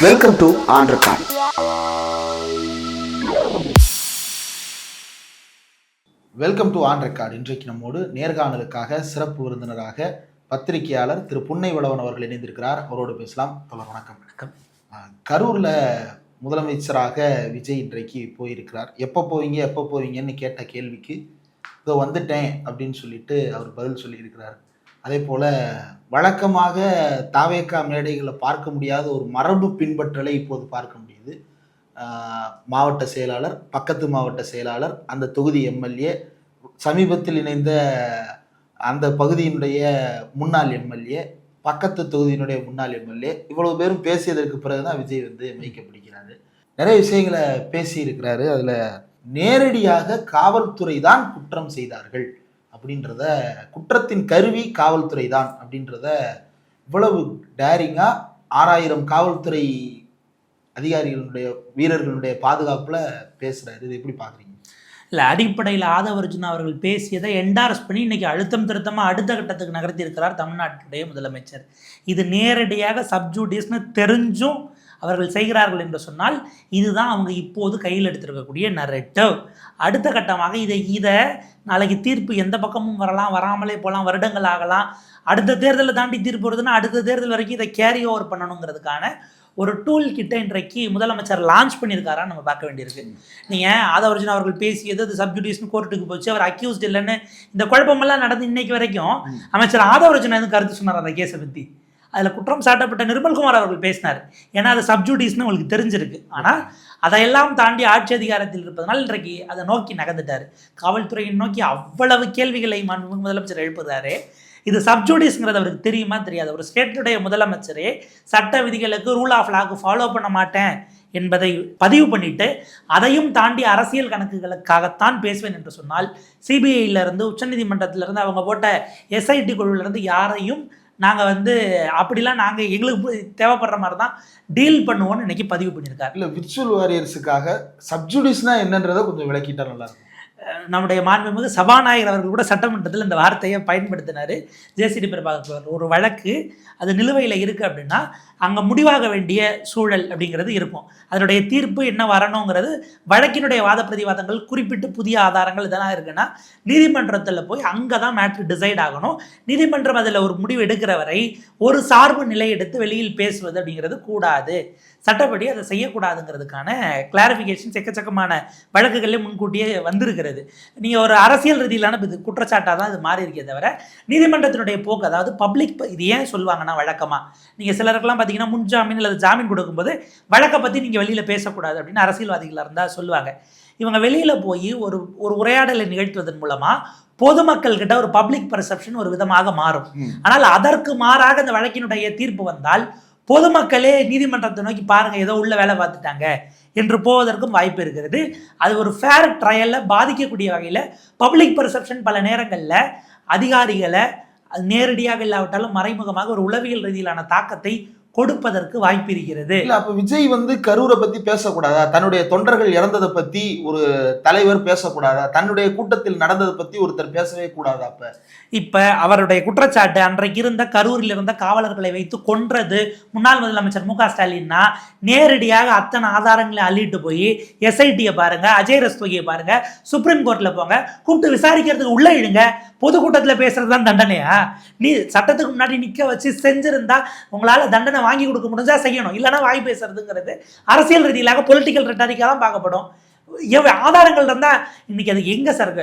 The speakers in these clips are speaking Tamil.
Welcome to on record. Welcome to on record. இன்றைக்கு நம்மோடு நேர்காணலுக்காக சிறப்பு விருந்தினராக பத்திரிகையாளர் திரு புன்னை வளவன் அவர்கள் இணைந்திருக்கிறார். அவரோடு பேசலாம். தொடர் வணக்கம். வணக்கம். கரூரில் முதலமைச்சராக விஜய் இன்றைக்கு போயிருக்கிறார். எப்போ போவீங்கன்னு கேட்ட கேள்விக்கு இதோ வந்துட்டேன் அப்படின்னு சொல்லிட்டு அவர் பதில் சொல்லியிருக்கிறார். அதே போல் வழக்கமாக தாவேக்கா மேடைகளை பார்க்க முடியாத ஒரு மரபு பின்பற்றலை இப்போது பார்க்க முடியுது. மாவட்ட செயலாளர், பக்கத்து மாவட்ட செயலாளர், அந்த தொகுதி எம்எல்ஏ, சமீபத்தில் இணைந்த அந்த பகுதியினுடைய முன்னாள் எம்எல்ஏ, பக்கத்து தொகுதியினுடைய முன்னாள் எம்எல்ஏ, இவ்வளவு பேரும் பேசியதற்கு பிறகுதான் விஜய் மைக்க பிடிக்கிறாரு. நிறைய விஷயங்களை பேசி இருக்கிறாரு. அதுல நேரடியாக காவல்துறை தான் குற்றம் செய்தார்கள் அப்படின்றத, குற்றத்தின் கருவி காவல்துறை தான் அப்படின்றத இவ்வளவு டேரிங்கா 6000 காவல்துறை அதிகாரிகளுடைய வீரர்களுடைய பாதுகாப்புல பேசுறாரு. இது எப்படி பாக்குறீங்க? இல்லை, அடிப்படையில் ஆதவர்ஜுனா அவர்கள் பேசியதை என்டார்ஸ் பண்ணி இன்னைக்கு அழுத்தம் திருத்தமாக அடுத்த கட்டத்துக்கு நகர்த்தி இருக்கிறார் தமிழ்நாட்டுடைய முதலமைச்சர். இது நேரடியாக சப்ஜூடிஸ்னு தெரிஞ்சும் அவர்கள் செய்கிறார்கள் என்று சொன்னால் இதுதான் அவங்க இப்போது கையில் எடுத்திருக்கக்கூடிய நரேட்டிவ். அடுத்த கட்டமாக இதை நாளைக்கு தீர்ப்பு எந்த பக்கமும் வரலாம், வராமலே போகலாம், வருடங்கள் ஆகலாம். அடுத்த தேர்தலை தாண்டி தீர்ப்பு வருதுன்னா அடுத்த தேர்தல் வரைக்கும் இதை கேரி ஓவர் பண்ணணுங்கிறதுக்கான ஒரு டூல் கிட்ட இன்றைக்கு முதலமைச்சர் லான்ச் பண்ணியிருக்காரான்னு நம்ம பார்க்க வேண்டியிருக்கு. நீங்கள் ஆதவர்ஜுனா அவர்கள் பேசியது அது சப்ஜுடிஷன் கோர்ட்டுக்கு போச்சு, அவர் அக்யூஸ்ட் இல்லைன்னு இந்த குழப்பமெல்லாம் நடந்து இன்னைக்கு வரைக்கும் அமைச்சர் ஆதவர்ஜுனா எதுவும் கருத்து சொன்னார் அந்த கேஸை பற்றி. அதில் குற்றம் சாட்டப்பட்ட நிர்மல்குமார் அவர்கள் பேசினார். ஏன்னா அது சப்ஜுடிஸ்னு உங்களுக்கு தெரிஞ்சிருக்கு. ஆனால் அதையெல்லாம் தாண்டி ஆட்சி அதிகாரத்தில் இருப்பதனால் இன்றைக்கு அதை நோக்கி நகர்ந்துட்டார். காவல்துறையின் நோக்கி அவ்வளவு கேள்விகளை முதலமைச்சர் எழுப்புகிறாரு. இது சப்ஜுடிஸ்ங்கிறது அவருக்கு தெரியுமா தெரியாது. ஒரு ஸ்டேட்டுடைய முதலமைச்சரே சட்ட விதிகளுக்கு ரூல் ஆஃப் லாக்கு ஃபாலோ பண்ண மாட்டேன் என்பதை பதிவு பண்ணிட்டு அதையும் தாண்டி அரசியல் கணக்குகளுக்காகத்தான் பேசுவேன் என்று சொன்னால் சிபிஐயிலிருந்து உச்சநீதிமன்றத்திலிருந்து அவங்க போட்ட எஸ்ஐடி குழுவிலிருந்து யாரையும் நாங்கள் அப்படிலாம் நாங்கள் எங்களுக்கு தேவைப்படுற மாதிரி தான் டீல் பண்ணுவோம்னு இன்னைக்கு பதிவு பண்ணியிருக்காரு. இல்லை, விர்ச்சுவல் வாரியர்ஸுக்காக சப்ஜுடிஸ்னா என்னன்றதை கொஞ்சம் விளக்கிட்டா நல்லா இருக்கும். நம்முடைய மாண்புமிகு சபாநாயகர் அவர்கள் கூட சட்டமன்றத்தில் இந்த வார்த்தையை பயன்படுத்தினார். ஜேசிடி பிரபாகர் ஒரு வழக்கு அது நிலுவையில் இருக்குது அப்படின்னா அங்கே முடிவாக வேண்டிய சூழல் அப்படிங்கிறது இருக்கும். அதனுடைய தீர்ப்பு என்ன வரணுங்கிறது வழக்கினுடைய வாத பிரதிவாதங்கள் குறிப்பிட்டு புதிய ஆதாரங்கள் இதெல்லாம் இருக்குன்னா நீதிமன்றத்தில் போய் அங்கே தான் மேட்ரு டிசைட் ஆகணும். நீதிமன்றம் அதில் ஒரு முடிவு எடுக்கிற வரை ஒரு சார்பு நிலை எடுத்து வெளியில் பேசுவது அப்படிங்கிறது கூடாது. சட்டப்படி அதை செய்யக்கூடாதுங்கிறதுக்கான கிளாரிஃபிகேஷன்ஸ் எக்கச்சக்கமான வழக்குகளே முன்கூட்டியே வந்திருக்கிறது. நீங்கள் ஒரு அரசியல் ரீதியிலான இது குற்றச்சாட்டாக தான் இது மாறி இருக்கே தவிர நீதிமன்றத்தினுடைய போக்கு, அதாவது பப்ளிக் இது ஏன் சொல்லுவாங்கன்னா வழக்கமாக நீங்கள் சிலருக்கெல்லாம் பார்த்தீங்கன்னா முன்ஜாமீன் அல்லது ஜாமீன் கொடுக்கும்போது வழக்கை பற்றி நீங்கள் வெளியில் பேசக்கூடாது அப்படின்னு அரசியல்வாதிகளாக இருந்தால் சொல்லுவாங்க. இவங்க வெளியில் போய் ஒரு உரையாடலை நிகழ்த்துவதன் மூலமாக பொதுமக்கள்கிட்ட ஒரு பப்ளிக் பர்செப்ஷன் ஒரு விதமாக மாறும். ஆனால் அதற்கு மாறாக இந்த வழக்கினுடைய தீர்ப்பு வந்தால் பொதுமக்களே நீதிமன்றத்தை நோக்கி பாருங்கள் ஏதோ உள்ள வேலை பார்த்துட்டாங்க என்று போவதற்கும் வாய்ப்பு இருக்கிறது. அது ஒரு ஃபேர் ட்ரையலில் பாதிக்கக்கூடிய வகையில் பப்ளிக் பர்செப்ஷன் பல நேரங்களில் அதிகாரிகளை நேரடியாக இல்லாவிட்டாலும் மறைமுகமாக ஒரு உளவியல் ரீதியிலான தாக்கத்தை கொடுப்பதற்கு வாய்ப்பு இருக்கிறது. இல்ல, அப்ப விஜய் கரூரை பத்தி பேசக்கூடாதா? தன்னுடைய தொண்டர்கள் இறந்ததை பத்தி ஒரு தலைவர் பேசக்கூடாதா? தன்னுடைய கூட்டத்தில் நடந்ததை பத்தி ஒருத்தர் பேசவே கூடாதா? இப்ப அவருடைய குற்றச்சாட்டு அன்றைக்கு இருந்த கரூரில் இருந்த காவலர்களை வைத்து கொன்றது முன்னாள் முதலமைச்சர் மு.க. ஸ்டாலின்னா நேரடியாக அத்தனை ஆதாரங்களை அள்ளிட்டு போய் எஸ்ஐடியை பாருங்க, அஜய் ரஸ்தோகியை பாருங்க, சுப்ரீம் கோர்ட்ல போங்க, கூப்பிட்டு விசாரிக்கிறதுக்கு உள்ள இழுங்க. பொதுக்கூட்டத்தில் பேசுறது தான் தண்டனையா? நீ சட்டத்துக்கு முன்னாடி நிற்க வச்சு செஞ்சிருந்தா உங்களால் தண்டனை வாங்கி கொடுக்க முடிஞ்சா செய்யணும், இல்லைன்னா வாய் பேசுறதுங்கிறது அரசியல் ரீதியிலாக பொலிட்டிக்கல் ரெட்டாரிக்காக தான் பார்க்கப்படும். ஆதாரங்கள் இருந்தால் இன்னைக்கு அதுக்கு எங்கே சார்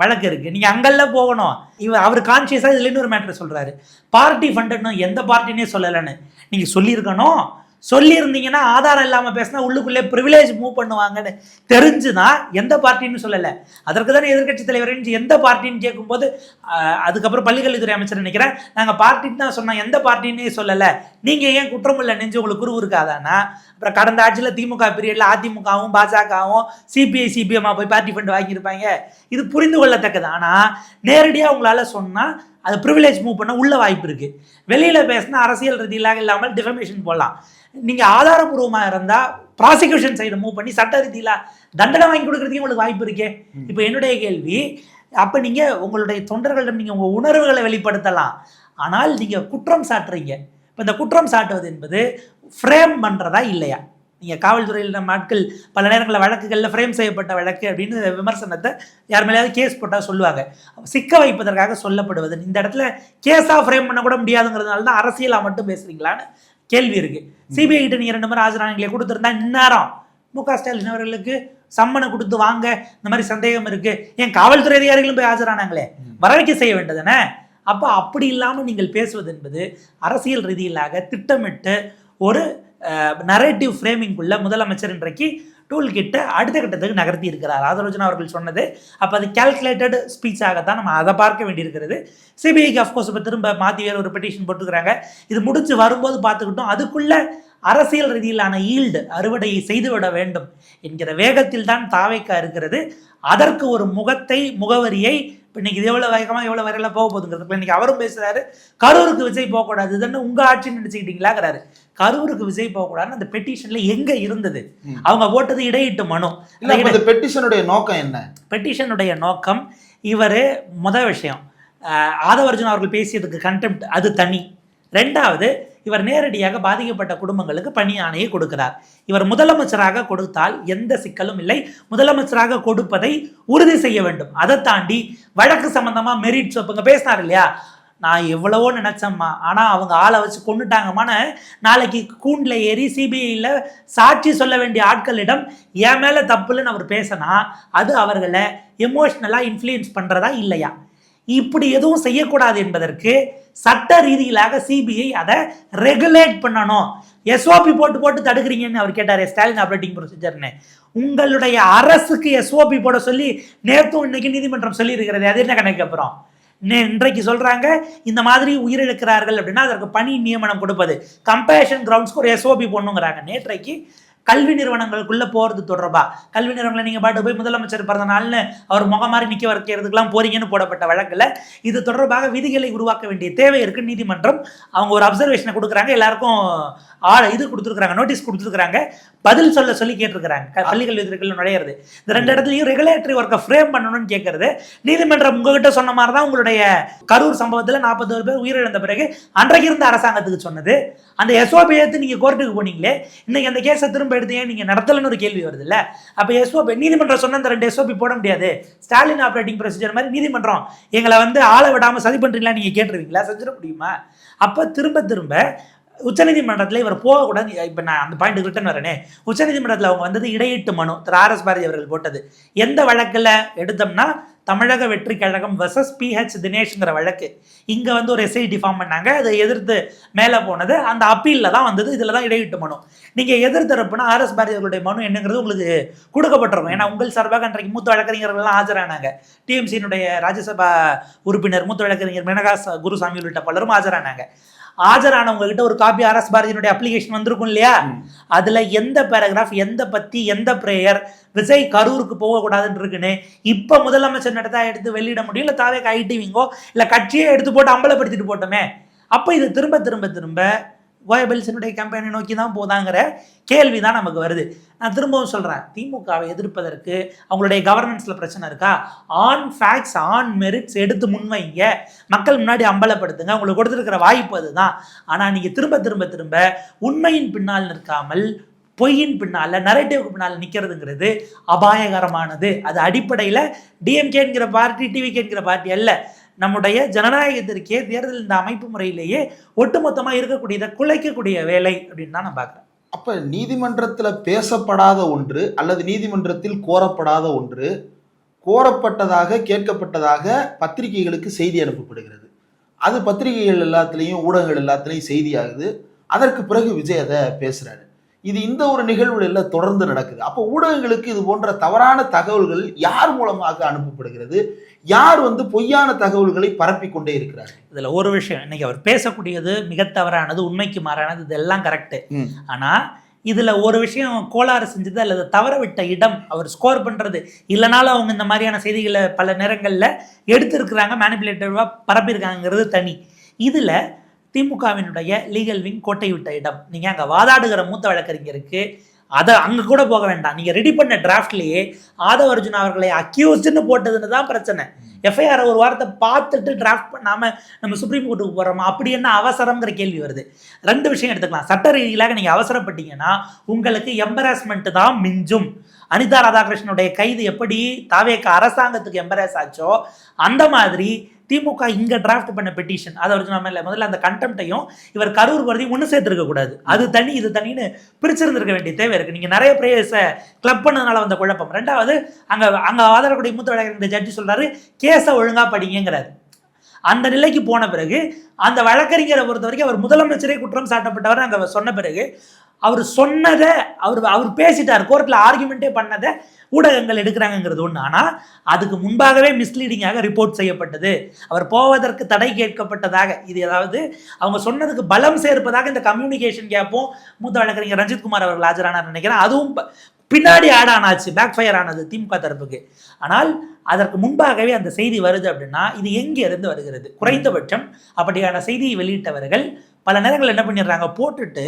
வழக்கு இருக்குது? நீங்கள் அங்கெல்லாம் போகணும். அவர் கான்சியஸாக இதில் இன்னொரு மேட்ரு சொல்கிறாரு, பார்ட்டி ஃபண்டுன்னு எந்த பார்ட்டினே சொல்லலைன்னு. நீங்கள் சொல்லியிருக்கணும். சொல்லியிருந்தீங்கன்னா ஆதாரம் இல்லாமல் பேசினா உள்ளுக்குள்ளே ப்ரிவிலேஜ் மூவ் பண்ணுவாங்கன்னு தெரிஞ்சுதான் எந்த பார்ட்டின்னு சொல்லலை. அதற்கு தானே எதிர்கட்சி தலைவர் எந்த பார்ட்டின்னு கேட்கும்போது அதுக்கப்புறம் பள்ளிக்கல்வித்துறை அமைச்சர் நினைக்கிறேன் நாங்கள் பார்ட்டின்னு தான் சொன்னோம், எந்த பார்ட்டின்னே சொல்லலை, நீங்கள் ஏன் குற்றம் இல்லை நெஞ்சு உங்களுக்கு குரு இருக்காதானா? அப்புறம் கடந்த ஆட்சியில் திமுக பீரியடில் அதிமுகவும் பாஜகவும் சிபிஐ சிபிஎம்மா போய் பார்ட்டி ஃபண்ட் வாங்கியிருப்பாங்க. இது புரிந்து கொள்ளத்தக்கது. ஆனால் நேரடியாக உங்களால் சொன்னால் அது ப்ரிவிலேஜ் மூவ் பண்ண உள்ள வாய்ப்பு இருக்குது. வெளியில் பேசினா அரசியல் ரீதியிலாக இல்லாமல் டிஃபமேஷன் போடலாம். நீங்கள் ஆதாரபூர்வமாக இருந்தால் ப்ராசிக்யூஷன் சைடு மூவ் பண்ணி சட்ட ரீதியில் தண்டனை வாங்கி கொடுக்குறதுக்கு உங்களுக்கு வாய்ப்பு இருக்கே. இப்போ என்னுடைய கேள்வி, அப்போ நீங்கள் உங்களுடைய தொண்டர்களிடம் நீங்கள் உங்கள் உணர்வுகளை வெளிப்படுத்தலாம். ஆனால் நீங்கள் குற்றம் சாட்டுறீங்க. இப்போ இந்த குற்றம் சாட்டுவது என்பது ஃப்ரேம் பண்ணுறதா இல்லையா? நீங்கள் காவல்துறையில் நம்ம ஆட்கள் பல நேரங்களில் வழக்குகளில் ஃப்ரேம் செய்யப்பட்ட வழக்கு அப்படின்னு விமர்சனத்தை யார் மேலேயாவது கேஸ் போட்டால் சொல்லுவாங்க. சிக்க வைப்பதற்காக சொல்லப்படுவது. இந்த இடத்துல கேஸாக ஃப்ரேம் பண்ண கூட முடியாதுங்கிறதுனால தான் அரசியலாக மட்டும் பேசுறீங்களான்னு கேள்வி இருக்குது. சிபிஐ கிட்ட நீங்கள் 2 முறை ஆஜரானீங்களே, கொடுத்துருந்தா இந்நேரம் மு.க. ஸ்டாலின் அவர்களுக்கு சம்மனை கொடுத்து வாங்க, இந்த மாதிரி சந்தேகம் இருக்குது, ஏன் காவல்துறை அதிகாரிகளும் போய் ஆஜரானாங்களே, வரவைக்க செய்ய வேண்டியதுதானே? அப்போ அப்படி இல்லாமல் நீங்கள் பேசுவது என்பது அரசியல் ரீதியிலாக திட்டமிட்டு ஒரு நரேட்டிவ் ஃப்ரேமிங்குள்ள முதலமைச்சர் இன்றைக்கு டூல் கிட்ட அடுத்த கட்டத்துக்கு நகர்த்தி இருக்கிறார். ஆதரோஜனா அவர்கள் சொன்னது அப்போ அது கேல்குலேட்டட் ஸ்பீச்சாகத்தான் நம்ம அதை பார்க்க வேண்டியிருக்கிறது. சிபிஐக்கு அஃப்கோர்ஸ் இப்போ திரும்ப மாற்றி வேறு ஒரு பெட்டிஷன் போட்டுக்கிறாங்க. இது முடிச்சு வரும்போது பார்த்துக்கிட்டோம். அதுக்குள்ள அரசியல் ரீதியிலான ஈல்டு அறுவடையை செய்துவிட வேண்டும் என்கிற வேகத்தில் தான் தாவேக்கா இருக்கிறது. அதற்கு ஒரு முகவரியை இப்போ இன்னைக்கு இது எவ்வளோ வேகமாக எவ்வளோ வரையெல்லாம் போக போகுதுங்கிறதுக்குள்ள இன்னைக்கு அவரும் பேசுறாரு, கரூருக்கு விஜய் போகக்கூடாது, இதுன்னு உங்கள் ஆட்சின்னு நினச்சிக்கிட்டீங்களாங்கிறாரு. கரூருக்கு விஜய் போகக்கூடாதுன்னு அந்த பெட்டிஷன்ல எங்க இருந்தது? அவங்க போட்டது இடையிட்டு மனு. பெட்டிஷனுடைய நோக்கம் என்ன? பெட்டிஷனுடைய நோக்கம் இவர் முதல் விஷயம் ஆதவர்ஜுன் அவர்கள் பேசியதுக்கு கண்டெம்ட், அது தனி. ரெண்டாவது, இவர் நேரடியாக பாதிக்கப்பட்ட குடும்பங்களுக்கு பணி ஆணையை கொடுக்கிறார். இவர் முதலமைச்சராக கொடுத்தால் எந்த சிக்கலும் இல்லை, முதலமைச்சராக கொடுப்பதை உறுதி செய்ய வேண்டும். அதை தாண்டி வழக்கு சம்பந்தமா மெரிட்ஸ் இங்க பேசினார் இல்லையா, நான் எவ்வளவோ நினைச்சேம்மா, ஆனால் அவங்க ஆளை வச்சு கொண்டுட்டாங்கம்மான்னு நாளைக்கு கூண்டில் ஏறி சிபிஐயில் சாட்சி சொல்ல வேண்டிய ஆட்களிடம் என் மேலே தப்புன்னு அவர் பேசினா அது அவர்களை எமோஷ்னலாக இன்ஃப்ளூயன்ஸ் பண்ணுறதா இல்லையா? இப்படி எதுவும் செய்யக்கூடாது என்பதற்கு சட்ட ரீதியிலாக சிபிஐ அதை ரெகுலேட் பண்ணணும். எஸ்ஓபி போட்டு தடுக்கிறீங்கன்னு அவர் கேட்டார், ஸ்டாலின் ஆப்ரேட்டிங் ப்ரொசீஜர்னு. உங்களுடைய அரசுக்கு எஸ்ஓபி போட சொல்லி நேற்றும் இன்னைக்கு நீதிமன்றம் சொல்லி இருக்கிறது, அது என்ன கணக்கு? அப்புறம் இன்றைக்கு சொல்றாங்க இந்த மாதிரி உயிரிழக்கிறார்கள் அப்படின்னா அதற்கு பணி நியமனம் கொடுப்பது, கம்பேஷன் கிரவுண்ட்ஸ்க்கு ஒரு எஸ்ஓபி போடணுங்கிறாங்க. நேற்றைக்கு கல்வி நிறுவனங்களுக்குள்ள போறது தொடர்பா, கல்வி நிறுவனங்களை நீங்க பாட்டு போய் முதலமைச்சர் பிறந்த நாள்னு அவர் முகமாறி நிக்க வைக்கிறதுக்கெல்லாம் போறீங்கன்னு போடப்பட்ட வழக்குல இது தொடர்பாக விதிகளை உருவாக்க வேண்டிய தேவை இருக்கு. நீதிமன்றம் அவங்க ஒரு அப்சர்வேஷனை கொடுக்குறாங்க, எல்லாருக்கும் இது கொடுத்துருக்காங்க, நோட்டீஸ் கொடுத்துருக்காங்க, பதில் சொல்லி கேட்டிருக்கிறாங்க. பள்ளிக்கல்வித்துறைக்குள்ள நுழையிறது இந்த 2 இடத்துலையும் ரெகுலேட்டரி ஒர்க்கை ஃப்ரேம் பண்ணணும்னு கேட்கறது. நீதிமன்றம் உங்ககிட்ட சொன்ன மாதிரி தான் உங்களுடைய கரூர் சம்பவத்தில் 41 பேர் உயிரிழந்த பிறகு அன்றைக்கு இருந்த அரசாங்கத்துக்கு சொன்னது. அந்த எஸ்ஓபி எடுத்து நீங்க கோர்ட்டுக்கு போனீங்களே, இன்னைக்கு அந்த கேஸை திரும்ப எடுத்து ஏன் நீங்க நடத்தலன்னு ஒரு கேள்வி வருது இல்ல? அப்ப எஸ்ஓபி நீதிமன்றம் சொன்ன அந்த 2 எஸ்ஓபி போட முடியாது. ஸ்டாலின் ஆப்ரேட்டிங் ப்ரொசீஜர் மாதிரி நீதிமன்றம் எங்களை ஆள விடாம சதி பண்றீங்களா நீங்க கேட்டுருவீங்களா? செஞ்சிட முடியுமா? அப்ப திரும்ப உச்சநீதிமன்றத்தில் இவர் போகக்கூடாது. இப்போ நான் அந்த பாயிண்ட் ரிட்டன் வரேனே, உச்சநீதிமன்றத்தில் அவங்க வந்தது இடையீட்டு மனு, திரு ஆர்.எஸ். பாரதி அவர்கள் போட்டது. எந்த வழக்கில் எடுத்தோம்னா தமிழக வெற்றி கழகம் வர்சஸ் PH தினேஷ்ங்கிற வழக்கு. இங்கே ஒரு எஸ்ஐடி ஃபார்ம் பண்ணாங்க, அதை எதிர்த்து மேலே போனது அந்த அப்பீலில் தான் வந்தது. இதில் தான் இடையிட்டு மனு. நீங்கள் எதிர்த்தரப்புனா ஆர்.எஸ். பாரதி அவர்களுடைய மனு என்னங்கிறது உங்களுக்கு கொடுக்கப்பட்டிருக்கும். ஏன்னா உங்கள் சார்பாக அன்றைக்கு மூத்த வழக்கறிஞர்கள்லாம் ஆஜரானாங்க. டிஎம்சியினுடைய ராஜ்யசபா உறுப்பினர் மூத்த வழக்கறிஞர் மேனகா குருசாமி உள்ளிட்ட பலரும் ஆஜரானாங்க. ஆஜரானவங்க கிட்ட ஒரு காப்பி ஆர்.எஸ். பாரதியினுடைய அப்ளிகேஷன் வந்திருக்கும் இல்லையா? அதுல எந்த பேராகிராஃப், எந்த பத்தி, எந்த பிரேயர் விஜய் கரூருக்கு போகக்கூடாதுன்னு இருக்குன்னு இப்ப முதலமைச்சர் நடத்தா எடுத்து வெளியிட முடியும், இல்ல தாவே ஐடிவிங்கோ இல்ல கட்சியே எடுத்து போட்டு அம்பலப்படுத்திட்டு போட்டோமே. அப்ப இது திரும்ப கோயபல்சனுடைய கேம்பெயினை நோக்கி தான் போதாங்கிற கேள்வி தான் நமக்கு வருது. நான் திரும்பவும் சொல்றேன், திமுகவை எதிர்ப்பதற்கு அவங்களுடைய கவர்னன்ஸ்ல பிரச்சனை இருக்கா? ஆன் ஃபேக்ட்ஸ், ஆன் மெரிட்ஸ் எடுத்து முன்வைங்க, மக்கள் முன்னாடி அம்பலப்படுத்துங்க, உங்களுக்கு கொடுத்துருக்கிற வாய்ப்பு அதுதான். ஆனா நீங்க திரும்ப உண்மையின் பின்னால் நிற்காமல் பொய்யின் பின்னால, நரேட்டிவ்க்கு பின்னால நிக்கிறதுங்கிறது அபாயகரமானது. அது அடிப்படையில டிஎம்கேங்கிற பார்ட்டி, டிவிகேங்கிற பார்ட்டி அல்ல, நம்முடைய ஜனநாயகத்திற்கே தேர்தல் இந்த அமைப்பு முறையிலேயே ஒட்டுமொத்தமாக இருக்கக்கூடியதை குலைக்கக்கூடிய வேலை அப்படின்னு தான் நான் பார்க்குறேன். அப்போ நீதிமன்றத்தில் பேசப்படாத ஒன்று அல்லது நீதிமன்றத்தில் கோரப்படாத ஒன்று கோரப்பட்டதாக, கேட்கப்பட்டதாக பத்திரிகைகளுக்கு செய்தி அனுப்பப்படுகிறது. அது பத்திரிகைகள் எல்லாத்துலேயும், ஊடகங்கள் எல்லாத்துலேயும் செய்தி ஆகுது. அதற்கு பிறகு விஜய் அதை பேசுகிறாரு. இது இந்த ஒரு நிகழ்வுல எல்லாம் தொடர்ந்து நடக்குது. அப்போ ஊடகங்களுக்கு இது போன்ற தவறான தகவல்கள் யார் மூலமாக அனுப்பப்படுகிறது? யார் பொய்யான தகவல்களை பரப்பி கொண்டே இருக்கிறார்? இதுல ஒரு விஷயம், இன்னைக்கு அவர் பேசக்கூடியது மிக தவறானது, உண்மைக்கு மாறானது, இதெல்லாம் கரெக்ட். ஆனா இதுல ஒரு விஷயம் கோளாறு செஞ்சது அல்லது தவற விட்ட இடம், அவர் ஸ்கோர் பண்றது இல்லைனாலும் அவங்க இந்த மாதிரியான செய்திகளை பல நேரங்கள்ல எடுத்திருக்கிறாங்க, மேனிபுலேட்டிவா பரப்பியிருக்காங்கிறது தனி. இதுல திமுகவினுடைய லீகல் விங் கோட்டை விட்ட இடம். நீங்கள் அங்கே வாதாடுகிற மூத்த வழக்கறிஞருக்கு அதை அங்கே கூட போக வேண்டாம். நீங்கள் ரெடி பண்ண டிராஃப்ட்லேயே ஆதவ அர்ஜுனா அவர்களை அக்யூஸ்டுன்னு போட்டதுன்னு தான் பிரச்சனை. எஃப்ஐஆர் ஒரு வாரத்தை பார்த்துட்டு டிராஃப்ட் பண்ணாமல் நம்ம சுப்ரீம் கோர்ட்டுக்கு போகிறோமா? அப்படி என்ன அவசரங்கிற கேள்வி வருது. 2 விஷயம் எடுத்துக்கலாம். சட்ட ரீதியிலாக நீங்கள் அவசரப்பட்டீங்கன்னா உங்களுக்கு எம்பராஸ்மெண்ட் தான் மிஞ்சும். அனிதா ராதாகிருஷ்ணனுடைய கைது எப்படி தாவேக அரசாங்கத்துக்கு எம்பராஸ் ஆச்சோ அந்த மாதிரி திமுக இங்கே டிராஃப்ட் பண்ண பெட்டிஷன் அதை வச்சு நம்ம இல்லை முதல்ல அந்த கண்டெம்ட்டையும் இவர் கரூர் வரதையும் ஒன்று சேர்த்துருக்க கூடாது. அது தனி இது தனின்னு பிரிச்சிருந்திருக்க வேண்டிய தேவை இருக்குது. நீங்கள் நிறைய பிரேயர்ஸை கிளப் பண்ணதுனால வந்த குழப்பம். 2வது அங்கே ஆதரக்கூடிய மூத்த வழக்கறிஞர் ஜட்ஜி சொல்கிறாரு கேஸை ஒழுங்காக படிங்கிறாரு. அந்த நிலைக்கு போன பிறகு அந்த வழக்கறிஞரை பொறுத்த வரைக்கும் அவர் முதலமைச்சரே குற்றம் சாட்டப்பட்டவர் அங்கே சொன்ன பிறகு அவர் சொன்னதை அவர் பேசிட்டார், கோர்ட்டில் ஆர்குமெண்ட்டே பண்ணதை ஊடகங்கள் எடுக்கிறாங்கிறது ஒன்று. ஆனால் அதுக்கு முன்பாகவே மிஸ்லீடிங்காக ரிப்போர்ட் செய்யப்பட்டது, அவர் போவதற்கு தடை கேட்கப்பட்டதாக. இது ஏதாவது அவங்க சொன்னதுக்கு பலம் சேர்ப்பதாக இந்த கம்யூனிகேஷன் கேப்பும் மூத்த வழக்கறிஞர் ரஞ்சித்குமார் அவர்கள் ஆஜரானார் நினைக்கிறேன். அதுவும் பின்னாடி ஆட் ஆனாச்சு, பேக் ஃபயர் ஆனது திமுக தரப்புக்கு. ஆனால் அதற்கு முன்பாகவே அந்த செய்தி வருது அப்படின்னா இது எங்கே இருந்து வருகிறது? குறைந்தபட்சம் அப்படியான செய்தியை வெளியிட்டவர்கள் பல நேரங்கள் என்ன பண்ணிடுறாங்க, போட்டுட்டு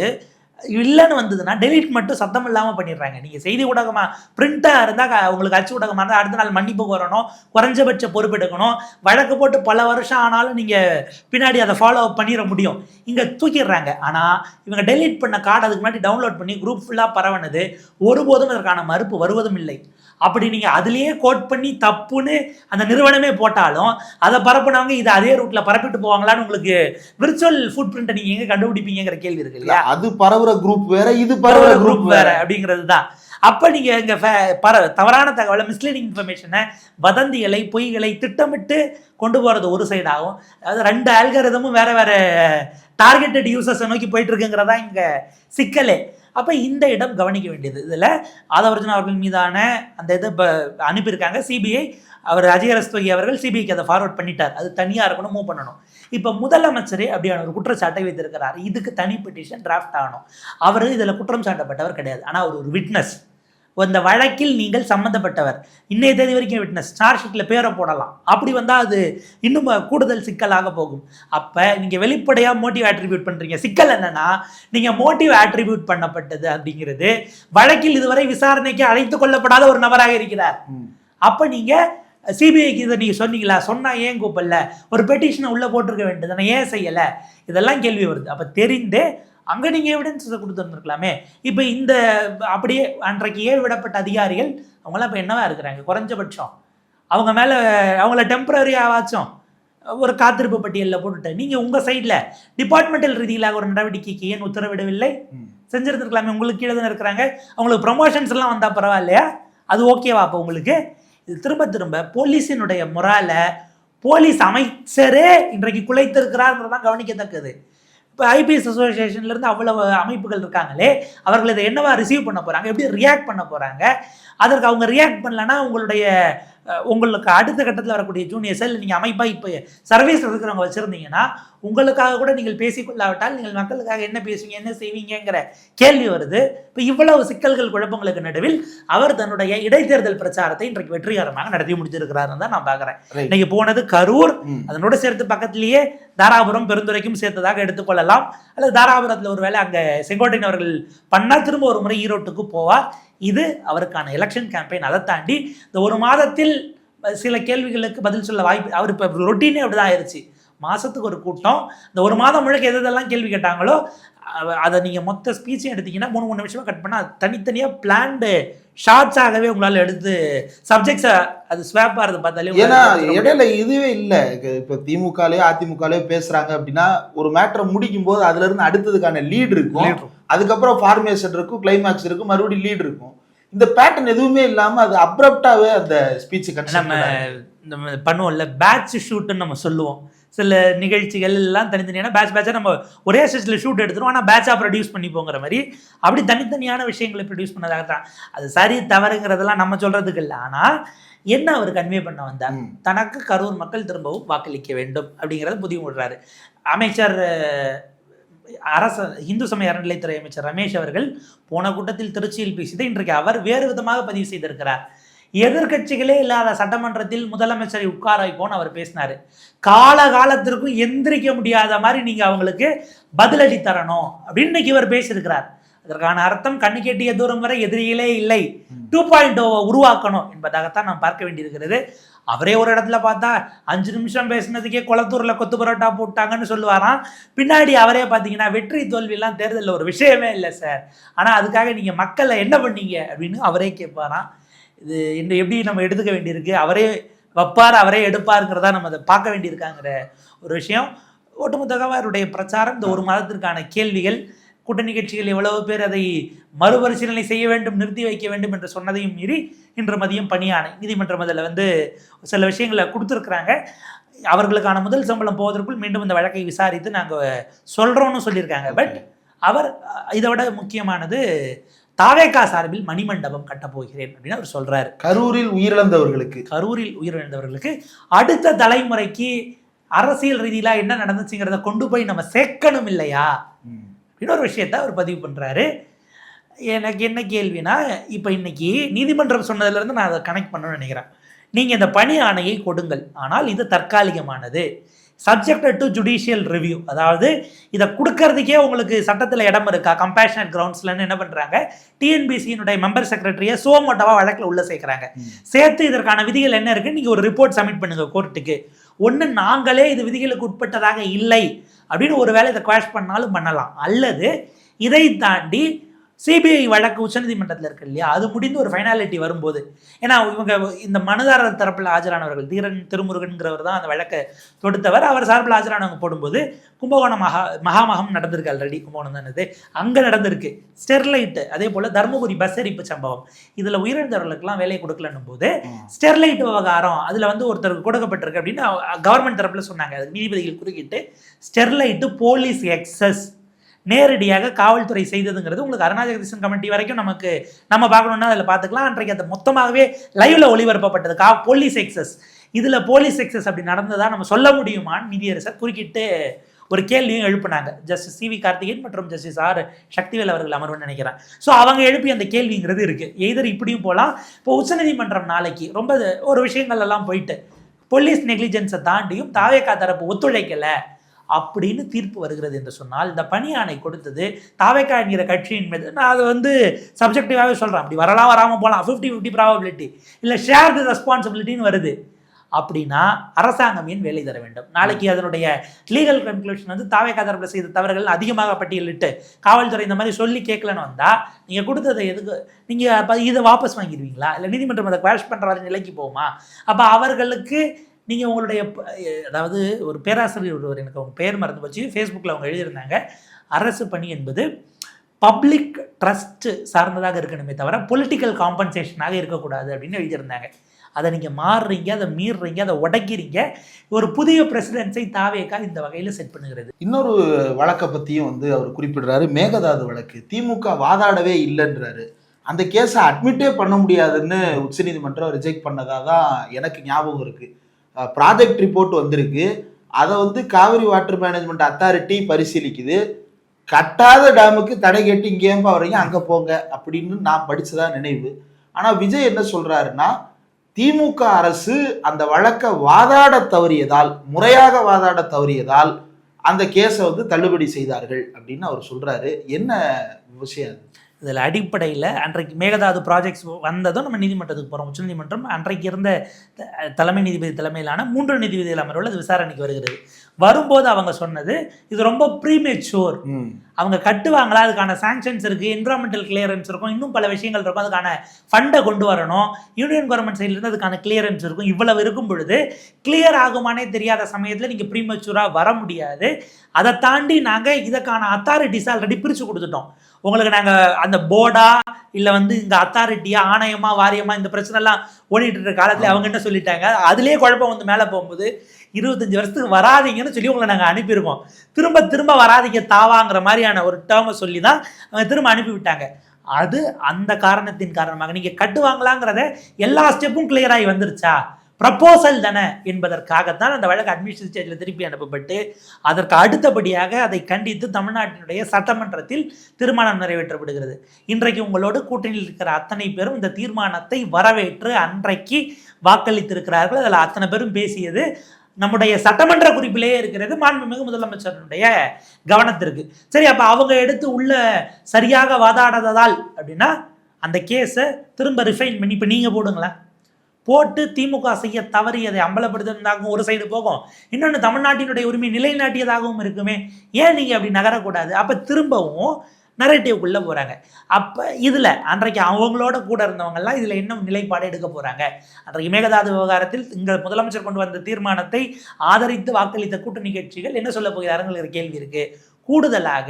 இல்லைன்னு வந்ததுன்னா டெலிட் மட்டும் சத்தம் இல்லாமல் பண்ணிடுறாங்க. நீங்கள் செய்தி ஊடகமாக பிரிண்டாக இருந்தால் உங்களுக்கு அச்சு ஊடகமாக இருந்தால் அடுத்த நாள் மன்னிப்பு வரணும், குறைஞ்சபட்ச பொறுப்பெடுக்கணும், வழக்கு போட்டு பல வருஷம் ஆனாலும் நீங்கள் பின்னாடி அதை ஃபாலோ அப் பண்ணிட முடியும். இங்கே தூக்கிடுறாங்க. ஆனால் இவங்க டெலிட் பண்ண கார்டு அதுக்கு முன்னாடி டவுன்லோட் பண்ணி குரூப் ஃபுல்லாக பரவனது, ஒருபோதும் அதற்கான மறுப்பு வருவதும் இல்லை. அப்படி நீங்கள் அதுலேயே கோட் பண்ணி தப்புன்னு அந்த நிறுவனமே போட்டாலும் அதை பரப்புனவங்க இதை அதே ரூட்டில் பரப்பிட்டு போவாங்களான்னு உங்களுக்கு விர்ச்சுவல் ஃபுட் பிரிண்ட்டை நீங்கள் எங்கே கண்டுபிடிப்பீங்கிற கேள்வி இருக்கு இல்லையா? அது பரவுற குரூப் வேற, இது பரவுற குரூப் வேற அப்படிங்கிறது தான். அப்போ நீங்கள் இங்கே தவறான தகவலை, மிஸ்லீடிங் இன்ஃபர்மேஷனை, வதந்திகளை, பொய்களை திட்டமிட்டு கொண்டு போகிறது ஒரு சைடாகும். அதாவது 2 ஆல்கரிதமும் வேற வேற டார்கெட்டட் யூசர்ஸை நோக்கி போயிட்டு இருக்குங்கிறதா இங்கே சிக்கலே. அப்போ இந்த இடம் கவனிக்க வேண்டியது. இதில் ஆதவ அர்ஜுனா அவர்கள் மீதான அந்த இதை அனுப்பியிருக்காங்க சிபிஐ. அவர் அஜய் ரஸ்தோகி அவர்கள் சிபிஐக்கு அதை ஃபார்வர்ட் பண்ணிட்டார். அது தனியாக இருக்கணும், மூவ் பண்ணணும். இப்போ முதலமைச்சரே அப்படியான ஒரு குற்றச்சாட்டை வைத்திருக்கிறார். இதுக்கு தனி பெட்டிஷன் டிராஃப்ட் ஆகணும். அவர் இதில் குற்றம் சாட்டப்பட்டவர் கிடையாது, ஆனால் அவர் ஒரு விட்னஸ். இந்த வழக்கில் நீங்கள் சம்மந்தப்பட்டவர், இன்னைய தேதி வரைக்கும் விட்னஸ், சார்ஜ் ஷீட்டில் பேரை போடலாம். அப்படி வந்தால் அது இன்னும் கூடுதல் சிக்கலாக போகும். அப்போ நீங்கள் வெளிப்படையாக மோட்டிவ் ஆட்ரிபியூட் பண்ணுறீங்க. சிக்கல் என்னன்னா, நீங்கள் மோட்டிவ் ஆட்ரிபியூட் பண்ணப்பட்டது அப்படிங்கிறது வழக்கில் இதுவரை விசாரணைக்கு அழைத்து கொள்ளப்படாத ஒரு நபராக இருக்கிறார். அப்போ நீங்கள் சிபிஐக்கு இதை நீங்கள் சொன்னீங்களா? சொன்னால் ஏன் கூப்பிடல? ஒரு பெட்டிஷனை உள்ளே போட்டிருக்க வேண்டியது ஏன் செய்யலை? இதெல்லாம் கேள்வி வருது. அப்போ தெரிந்தே அங்கே நீங்கள் எவிடன்ஸை கொடுத்துருந்துருக்கலாமே. இப்போ இந்த அப்படியே அன்றைக்கு விடப்பட்ட அதிகாரிகள் அவங்களாம் இப்போ என்னவா இருக்கிறாங்க? குறைஞ்சபட்சம் அவங்க மேலே அவங்கள டெம்பரரியாவாச்சும் ஒரு காத்திருப்பு பட்டியலில் போட்டுட்டு நீங்கள் உங்கள் சைடில் டிபார்ட்மெண்டல் ரீதியிலாக ஒரு நடவடிக்கைக்கு ஏன் உத்தரவிடவில்லை? செஞ்சுருந்துருக்கலாமே. உங்களுக்கு கீழே தானே இருக்கிறாங்க. அவங்களுக்கு ப்ரமோஷன்ஸ் எல்லாம் வந்தால் பரவாயில்லையா? அது ஓகேவா? அப்போ உங்களுக்கு இது திரும்ப போலீஸினுடைய முறாலை போலீஸ் அமைச்சரே இன்றைக்கு குலைத்திருக்கிறார்ன்றதான் கவனிக்கத்தக்கது. இப்போ ஐபிஎஸ் அசோசியேஷன்லேருந்து அவ்வளவு அமைப்புகள் இருக்காங்களே, அவர்கள் இதை என்னவா ரிசீவ் பண்ண போகிறாங்க, எப்படி ரியாக்ட் பண்ண போகிறாங்க? அதற்கு அவங்க ரியாக்ட் பண்ணலன்னா உங்களுக்கு அடுத்த கட்டத்தில் வரக்கூடிய ஜூனியர்ஸ் இல்லை நீங்கள் அமைப்பாக இப்போ சர்வீஸ் இருக்கிறவங்க வச்சுருந்தீங்கன்னா உங்களுக்காக கூட நீங்கள் பேசிக்கொள்ளாவிட்டால் நீங்கள் மக்களுக்காக என்ன பேசுவீங்க, என்ன செய்வீங்கிற கேள்வி வருது. இப்போ இவ்வளவு சிக்கல்கள் குழப்பங்களுக்கு நடுவில் அவர் தன்னுடைய இடைத்தேர்தல் பிரச்சாரத்தை இன்றைக்கு வெற்றிகரமாக நடத்தி முடிச்சிருக்கிறாருன்னு தான் நான் பார்க்குறேன். இன்னைக்கு போனது கரூர், அதனோட சேர்த்து பக்கத்திலேயே தாராபுரம், பெருந்துறைக்கும் சேர்த்ததாக எடுத்துக்கொள்ளலாம். அல்லது தாராபுரத்தில் ஒரு வேளை அங்கே செங்கோட்டையன் அவர்கள் பண்ணால் திரும்ப ஒரு முறை ஈரோட்டுக்கு போவார். இது அவருக்கான எலெக்ஷன் கேம்பெயின். அதை தாண்டி இந்த ஒரு மாதத்தில் சில கேள்விகளுக்கு பதில் சொல்ல வாய்ப்பு, அவர் இப்போ ரொட்டீனே அப்படிதான் ஆயிடுச்சு. மாதத்துக்கு ஒரு கூட்டம், இந்த ஒரு மாதம் முழுக்க எதெல்லாம் கேள்வி கேட்டாங்களோ அதை நீங்கள் மொத்த ஸ்பீச்சையும் எடுத்தீங்கன்னா 3 நிமிஷமாக கட் பண்ணால் தனித்தனியாக பிளான்டு ஷார்ட்ஸாகவே உங்களால் எடுத்து சப்ஜெக்ட்ஸை அது ஸ்வாப் ஆகிறது பார்த்தாலே. ஏன்னா இடையில இதுவே இல்லை. இப்போ திமுகலையோ அதிமுகலையோ பேசுகிறாங்க அப்படின்னா ஒரு மேட்டரை முடிக்கும் போது அதுலேருந்து அடுத்ததுக்கான லீட் இருக்கும், அதுக்கப்புறம் ஃபார்மேஷன் இருக்கும், கிளைமேக்ஸ் இருக்கும், மறுபடியும் லீட் இருக்கும். இந்த பேட்டர்ன் எதுவுமே இல்லாமல் அது அப்ரப்டாகவே அந்த ஸ்பீச்சு நம்ம பண்ணுவோம்ல, பேட்ச் ஷூட்டுன்னு நம்ம சொல்லுவோம். சில நிகழ்ச்சிகள் எல்லாம் தனித்தனியான பேட்சாக நம்ம ஒரே ஸ்டேஜில் ஷூட் எடுத்துருவோம், ஆனால் பேட்சாக ப்ரொடியூஸ் பண்ணி போங்கிற மாதிரி அப்படி தனித்தனியான விஷயங்களை ப்ரொடியூஸ் பண்ணதாக தான். அது சரி தவறுங்கிறதெல்லாம் நம்ம சொல்கிறதுக்கு இல்லை. ஆனால் என்ன அவர் கன்வே பண்ண வந்தார், தனக்கு கரூர் மக்கள் திரும்பவும் வாக்களிக்க வேண்டும் அப்படிங்கிறத புதிய விடுறாரு. அமைச்சர் இந்து சமய அறநிலைத்துறை அமைச்சர் ரமேஷ் அவர்கள் போன கூட்டத்தில் திருச்சியில் பேசியதை இன்றைக்கு அவர் வேறு விதமாக பதிவு செய்திருக்கிறார். எதிர்கட்சிகளே இல்லாத சட்டமன்றத்தில் முதலமைச்சரை உட்கார வைப்போன்னு அவர் பேசினாரு. காலத்திற்கும் எந்திரிக்க முடியாத மாதிரி நீங்க அவங்களுக்கு பதிலடி தரணும் அப்படின்னு இன்னைக்கு இவர் பேசியிருக்கிறார். அதற்கான அர்த்தம் கண்ணு கெட்டிய தூரம் வரை எதிரிகளே இல்லை, 2.0 உருவாக்கணும் என்பதாகத்தான் நாம் பார்க்க வேண்டியிருக்கிறது. அவரே ஒரு இடத்துல பார்த்தா 5 நிமிஷம் பேசினதுக்கே குளத்தூர்ல கொத்து பரோட்டா போட்டாங்கன்னு சொல்லுவாராம். பின்னாடி அவரே பார்த்தீங்கன்னா வெற்றி தோல்வியெல்லாம் தேர்தலில் ஒரு விஷயமே இல்லை சார், ஆனால் அதுக்காக நீங்கள் மக்களை என்ன பண்ணீங்க அப்படின்னு அவரே கேட்பாராம். இது இன்னும் எப்படி நம்ம எடுத்துக்க வேண்டியிருக்கு, அவரே வைப்பார் அவரே எடுப்பாருங்கிறதா நம்ம அதை பார்க்க வேண்டியிருக்காங்கிற ஒரு விஷயம். ஒட்டுமொத்தமாக அவருடைய பிரச்சாரம், இந்த ஒரு மாதத்திற்கான கேள்விகள், கூட்டணி கட்சிகள் எவ்வளவு பேர் அதை மறுபரிசீலனை செய்ய வேண்டும், நிறுத்தி வைக்க வேண்டும் என்று சொன்னதையும் மீறி இன்று மதியம் பணியாணை நீதிமன்றம் அதில் சில விஷயங்களை கொடுத்துருக்குறாங்க. அவர்களுக்கான முதல் சம்பளம் போவதற்குள் மீண்டும் இந்த வழக்கை விசாரித்து நாங்கள் சொல்கிறோன்னு சொல்லியிருக்காங்க. பட் அவர் இதை விட முக்கியமானது தாவேகா சார்பில் மணிமண்டபம் கட்டப்போகிறேன் அப்படின்னு அவர் சொல்றாரு. கரூரில் உயிரிழந்தவர்களுக்கு அடுத்த தலைமுறைக்கு அரசியல் ரீதியில என்ன நடந்துச்சுங்கிறத கொண்டு போய் நம்ம சேர்க்கணும் இல்லையா அப்படின்னு ஒரு விஷயத்த அவர் பதிவு பண்றாரு. எனக்கு என்ன கேள்வினா, இப்போ இன்னைக்கு நீதிமன்றம் சொன்னதுலேருந்து நான் அதை கனெக்ட் பண்ணணும்னு நினைக்கிறேன். நீங்கள் இந்த பணி ஆணையை கொடுங்கள், ஆனால் இது தற்காலிகமானது, சப்ஜெக்டட் டு ஜுடிஷியல் ரிவ்யூ. அதாவது இதை கொடுக்கறதுக்கே உங்களுக்கு சட்டத்தில் இடம் இருக்கா, கம்பேஷனட் கிரவுண்ட்ஸ்லன்னு என்ன பண்ணுறாங்க, டிஎன்பிசியினுடைய மெம்பர் செக்ரட்டரியை சோமோட்டோவாக வழக்கில் உள்ள சேர்க்குறாங்க. சேர்த்து இதற்கான விதிகள் என்ன இருக்குன்னு நீங்கள் ஒரு ரிப்போர்ட் சப்மிட் பண்ணுங்கள் கோர்ட்டுக்கு. ஒன்று நாங்களே இது விதிகளுக்கு உட்பட்டதாக இல்லை அப்படின்னு ஒரு வேளை இதை குவாஷ் பண்ணாலும் பண்ணலாம், அல்லது இதை தாண்டி சிபிஐ வழக்கு உச்சநீதிமன்றத்தில் இருக்கு இல்லையா, அது முடிந்து ஒரு ஃபைனாலிட்டி வரும்போது, ஏன்னா இவங்க இந்த மனுதாரர் தரப்பில் ஆஜரானவர்கள் தீரன் திருமுருகன்கிறவர் தான் அந்த வழக்கை தொடுத்தவர், அவர் சார்பில் ஆஜரானவங்க போடும்போது கும்பகோணம் மகாமகம் நடந்திருக்கு, ஆல்ரெடி கும்பகோணம் தானது, அங்கே நடந்திருக்கு ஸ்டெர்லைட்டு. அதே போல் தருமபுரி பஸ் எரிப்பு சம்பவம், இதில் உயிரிழந்தவர்களுக்கெல்லாம் வேலை கொடுக்கலன்னும் போது ஸ்டெர்லைட் விவகாரம் அதில் ஒருத்தருக்கு கொடுக்கப்பட்டிருக்கு அப்படின்னு கவர்மெண்ட் தரப்பில் சொன்னாங்க. அது நீதிபதிகள் குறுக்கிட்டு ஸ்டெர்லைட்டு போலீஸ் எக்ஸஸ் நேரடியாக காவல்துறை செய்ததுங்கிறது உங்களுக்கு அருணா ஜெகதீசன் கமிட்டி வரைக்கும் நம்ம பார்க்கணுன்னா அதில் பார்த்துக்கலாம். அன்றைக்கு அது மொத்தமாகவே லைவ்ல ஒளிபரப்பப்பட்டது போலீஸ் எக்ஸஸ். இதில் போலீஸ் எக்ஸஸ் அப்படி நடந்ததா நம்ம சொல்ல முடியுமான்னு நீதியரசர் குறுக்கிட்டு ஒரு கேள்வியும் எழுப்பினாங்க. ஜஸ்டிஸ் சிவி கார்த்திகேயன் மற்றும் ஜஸ்டிஸ் ஆர் சக்திவேல் அவர்கள் அமர்வுன்னு நினைக்கிறேன். ஸோ அவங்க எழுப்பி அந்த கேள்விங்கிறது இருக்கு. எதர் இப்படியும் போகலாம். இப்போ உச்சநீதிமன்றம் நாளைக்கு ரொம்ப ஒரு விஷயங்கள் எல்லாம் போயிட்டு போலீஸ் நெக்லிஜென்ஸை தாண்டியும் தாவேகா தரப்பு ஒத்துழைக்கலை அப்படின்னு தீர்ப்பு வருகிறது என்று சொன்னால், இந்த பணி ஆணை கொடுத்தது தாவேகா என்கிற கட்சியின் மீது, நான் அதை சப்ஜெக்டிவாகவே சொல்கிறேன், அப்படி வரலாம் வராமல் போகலாம், 50-50 ப்ராபபிலிட்டி இல்லை ஷேர்டு ரெஸ்பான்சிபிலிட்டின்னு வருது அப்படின்னா அரசாங்கம் ஏன் வேலை தர வேண்டும்? நாளைக்கு அதனுடைய லீகல் கன்க்ளூஷன் தாவேகா தரப்பில் செய்த தவறுகள் அதிகமாக பட்டியலிட்டு காவல்துறை இந்த மாதிரி சொல்லி கேட்கலன்னு வந்தால், நீங்கள் கொடுத்ததை எதுக்கு நீங்கள் இதை வாபஸ் வாங்கிடுவீங்களா, இல்லை நீதிமன்றம் அதை குவாஷ் பண்ணுற நிலைக்கு போகுமா? அப்போ அவர்களுக்கு நீங்கள் உங்களுடைய, அதாவது ஒரு பேராசிரியர் ஒருவர், எனக்கு அவங்க பேர் மறந்து போச்சு, ஃபேஸ்புக்கில் அவங்க எழுதியிருந்தாங்க, அரசு பணி என்பது பப்ளிக் ட்ரஸ்ட் சார்ந்ததாக இருக்கணுமே தவிர பொலிட்டிக்கல் காம்பன்சேஷனாக இருக்கக்கூடாது அப்படின்னு எழுதியிருந்தாங்க. அதை நீங்கள் மாறுறீங்க, அதை மீறுறீங்க, அதை உடைக்கிறீங்க. ஒரு புதிய பிரசிடென்ஸை தாவேகா இந்த வகையில் செட் பண்ணுகிறது. இன்னொரு வழக்கை பற்றியும் அவர் குறிப்பிடுறாரு, மேகதாது வழக்கு. திமுக வாதாடவே இல்லைன்றாரு. அந்த கேஸை அட்மிட்டே பண்ண முடியாதுன்னு உச்சநீதிமன்றம் ரிஜெக்ட் பண்ணதாக தான் எனக்கு ஞாபகம் இருக்குது. ப்ராஜெக்ட் ரிப்போர்ட் வந்திருக்கு, அதை காவிரி வாட்டர் மேனேஜ்மெண்ட் அத்தாரிட்டி பரிசீலிக்குது. கட்டாத டேமுக்கு தடை கேட்டு இங்கேயும் வரீங்க, அங்கே போங்க அப்படின்னு நான் படித்ததா நினைவு. ஆனால் விஜய் என்ன சொல்கிறாருன்னா, திமுக அரசு அந்த வழக்கை வாதாட தவறியதால், முறையாக வாதாட தவறியதால் அந்த கேஸை தள்ளுபடி செய்தார்கள் அப்படின்னு அவர் சொல்கிறாரு. என்ன விஷயம்? இதில் அடிப்படையில் அன்றைக்கு மேகதாது ப்ராஜெக்ட்ஸ் வந்ததும் நம்ம நீதிமன்றத்துக்கு போகிறோம். உச்சநீதிமன்றம் அன்றைக்கு இருந்த தலைமை நீதிபதி தலைமையிலான 3 நீதிபதிகள் அமர்வில் அது விசாரணைக்கு வருகிறது. வரும்போது அவங்க சொன்னது, இது ரொம்ப ப்ரீமெச்சூர், அவங்க கட்டுவாங்களா, அதுக்கான சாங்ஷன்ஸ் இருக்குது, என்விரான்மெண்டல் கிளியரன்ஸ் இருக்கும், இன்னும் பல விஷயங்கள் இருக்கும், அதுக்கான ஃபண்டை கொண்டு வரணும், யூனியன் கவர்மெண்ட் சைட்லேருந்து அதுக்கான கிளியரன்ஸ் இருக்கும், இவ்வளவு இருக்கும் பொழுது கிளியர் ஆகுமானே தெரியாத சமயத்தில் நீங்கள் ப்ரீமெச்சூராக வர முடியாது. அதை தாண்டி நாங்கள் இதற்கான அத்தாரிட்டிஸ் ஆல்ரெடி பிரித்து கொடுத்துட்டோம் உங்களுக்கு. நாங்கள் அந்த போர்டா இல்லை இங்கே அத்தாரிட்டியா ஆணையமா வாரியமா இந்த பிரச்சனைலாம் ஓடிட்டு இருக்க காலத்தில் அவங்க என்ன சொல்லிட்டாங்க, அதுலேயே குழப்பம் மேலே போகும்போது 25 வருஷத்துக்கு வராதிங்கன்னு சொல்லி உங்களை நாங்கள் அனுப்பியிருக்கோம், திரும்ப வராதிங்க தாவாங்கிற மாதிரியான ஒரு டேர்மை சொல்லி தான் அவங்க திரும்ப அனுப்பிவிட்டாங்க. அது அந்த காரணத்தின் காரணமாக நீங்கள் கட்டுவாங்களாங்கிறத எல்லா ஸ்டெப்பும் கிளியர் ஆகி வந்துருச்சா, ப்ரப்போசல் தானே என்பதற்காகத்தான் அந்த வழக்கு அட்மினிஸ்ட்ரேட்டிவ் ஸ்டேஜில் திருப்பி அனுப்பப்பட்டு அதற்கு அடுத்தபடியாக அதை கண்டித்து தமிழ்நாட்டினுடைய சட்டமன்றத்தில் தீர்மானம் நிறைவேற்றப்படுகிறது. இன்றைக்கு உங்களோடு கூட்டணியில் இருக்கிற அத்தனை பேரும் இந்த தீர்மானத்தை வரவேற்று அன்றைக்கு வாக்களித்திருக்கிறார்கள். அதில் அத்தனை பேரும் பேசியது நம்முடைய சட்டமன்ற குறிப்பிலேயே இருக்கிறது மாண்புமிகு முதலமைச்சருடைய கவனத்திற்கு. சரி, அப்ப அவங்க எடுத்து உள்ள சரியாக வாதாடாததால் அப்படின்னா அந்த கேஸை திரும்ப ரிஃபைன் பண்ணி இப்போ நீங்க போடுங்களேன், போட்டு திமுக செய்ய தவறியதை அம்பலப்படுத்துவதாகவும் ஒரு சைடு போகும், இன்னொன்று தமிழ்நாட்டினுடைய உரிமை நிலைநாட்டியதாகவும் இருக்குமே, ஏன் நீங்க அப்படி நகரக்கூடாது? அப்ப திரும்பவும் நரேட்டிவ்க்குள்ளே போகிறாங்க. அப்போ இதில் அன்றைக்கு அவங்களோட கூட இருந்தவங்கெல்லாம் இதில் என்ன நிலைப்பாடு எடுக்க போகிறாங்க? அன்றைக்கு மேகதாது விவகாரத்தில் இங்கே முதலமைச்சர் கொண்டு வந்த தீர்மானத்தை ஆதரித்து வாக்களித்த கூட்டணி கட்சிகள் என்ன சொல்ல போகிறாருங்கிற கேள்வி இருக்குது. கூடுதலாக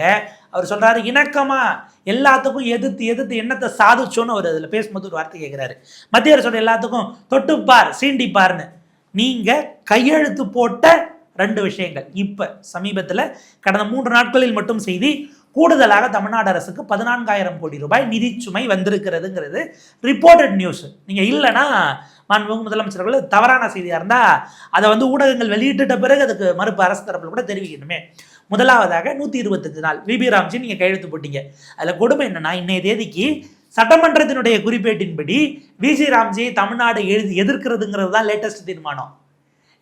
அவர் சொல்கிறாரு, இணக்கமாக எல்லாத்துக்கும் எதிர்த்து என்னத்தை சாதிச்சோன்னு அவர் அதில் பேசும்போது ஒரு வார்த்தை கேட்குறாரு. மத்திய அரசோட எல்லாத்துக்கும் தொட்டுப்பார் சீண்டிப்பார்னு. நீங்கள் கையெழுத்து போட்ட 2 விஷயங்கள் இப்போ சமீபத்தில் கடந்த 3 நாட்களில் மட்டும் செய்தி, கூடுதலாக தமிழ்நாடு அரசுக்கு 14,000 கோடி ரூபாய் நிதி சுமை வந்திருக்கிறதுங்கிறது ரிப்போர்ட்டட் நியூஸ். நீங்கள் இல்லைன்னா மாண்புமிகு முதலமைச்சர்கள் தவறான செய்தியாக இருந்தால் அதை ஊடகங்கள் வெளியிட்ட பிறகு அதுக்கு மறுப்பு அரசு தரப்பில் கூட தெரிவிக்கணுமே. முதலாவதாக 125 நாள் விபி ராம்ஜி நீங்கள் கையெழுத்து போட்டீங்க. அதில் கொடுமை என்னன்னா, இன்னைய தேதிக்கு சட்டமன்றத்தினுடைய குறிப்பேட்டின்படி விசி ராம்ஜியை தமிழ்நாடு எதிர்க்கிறதுங்கிறது தான் லேட்டஸ்ட் தீர்மானம்.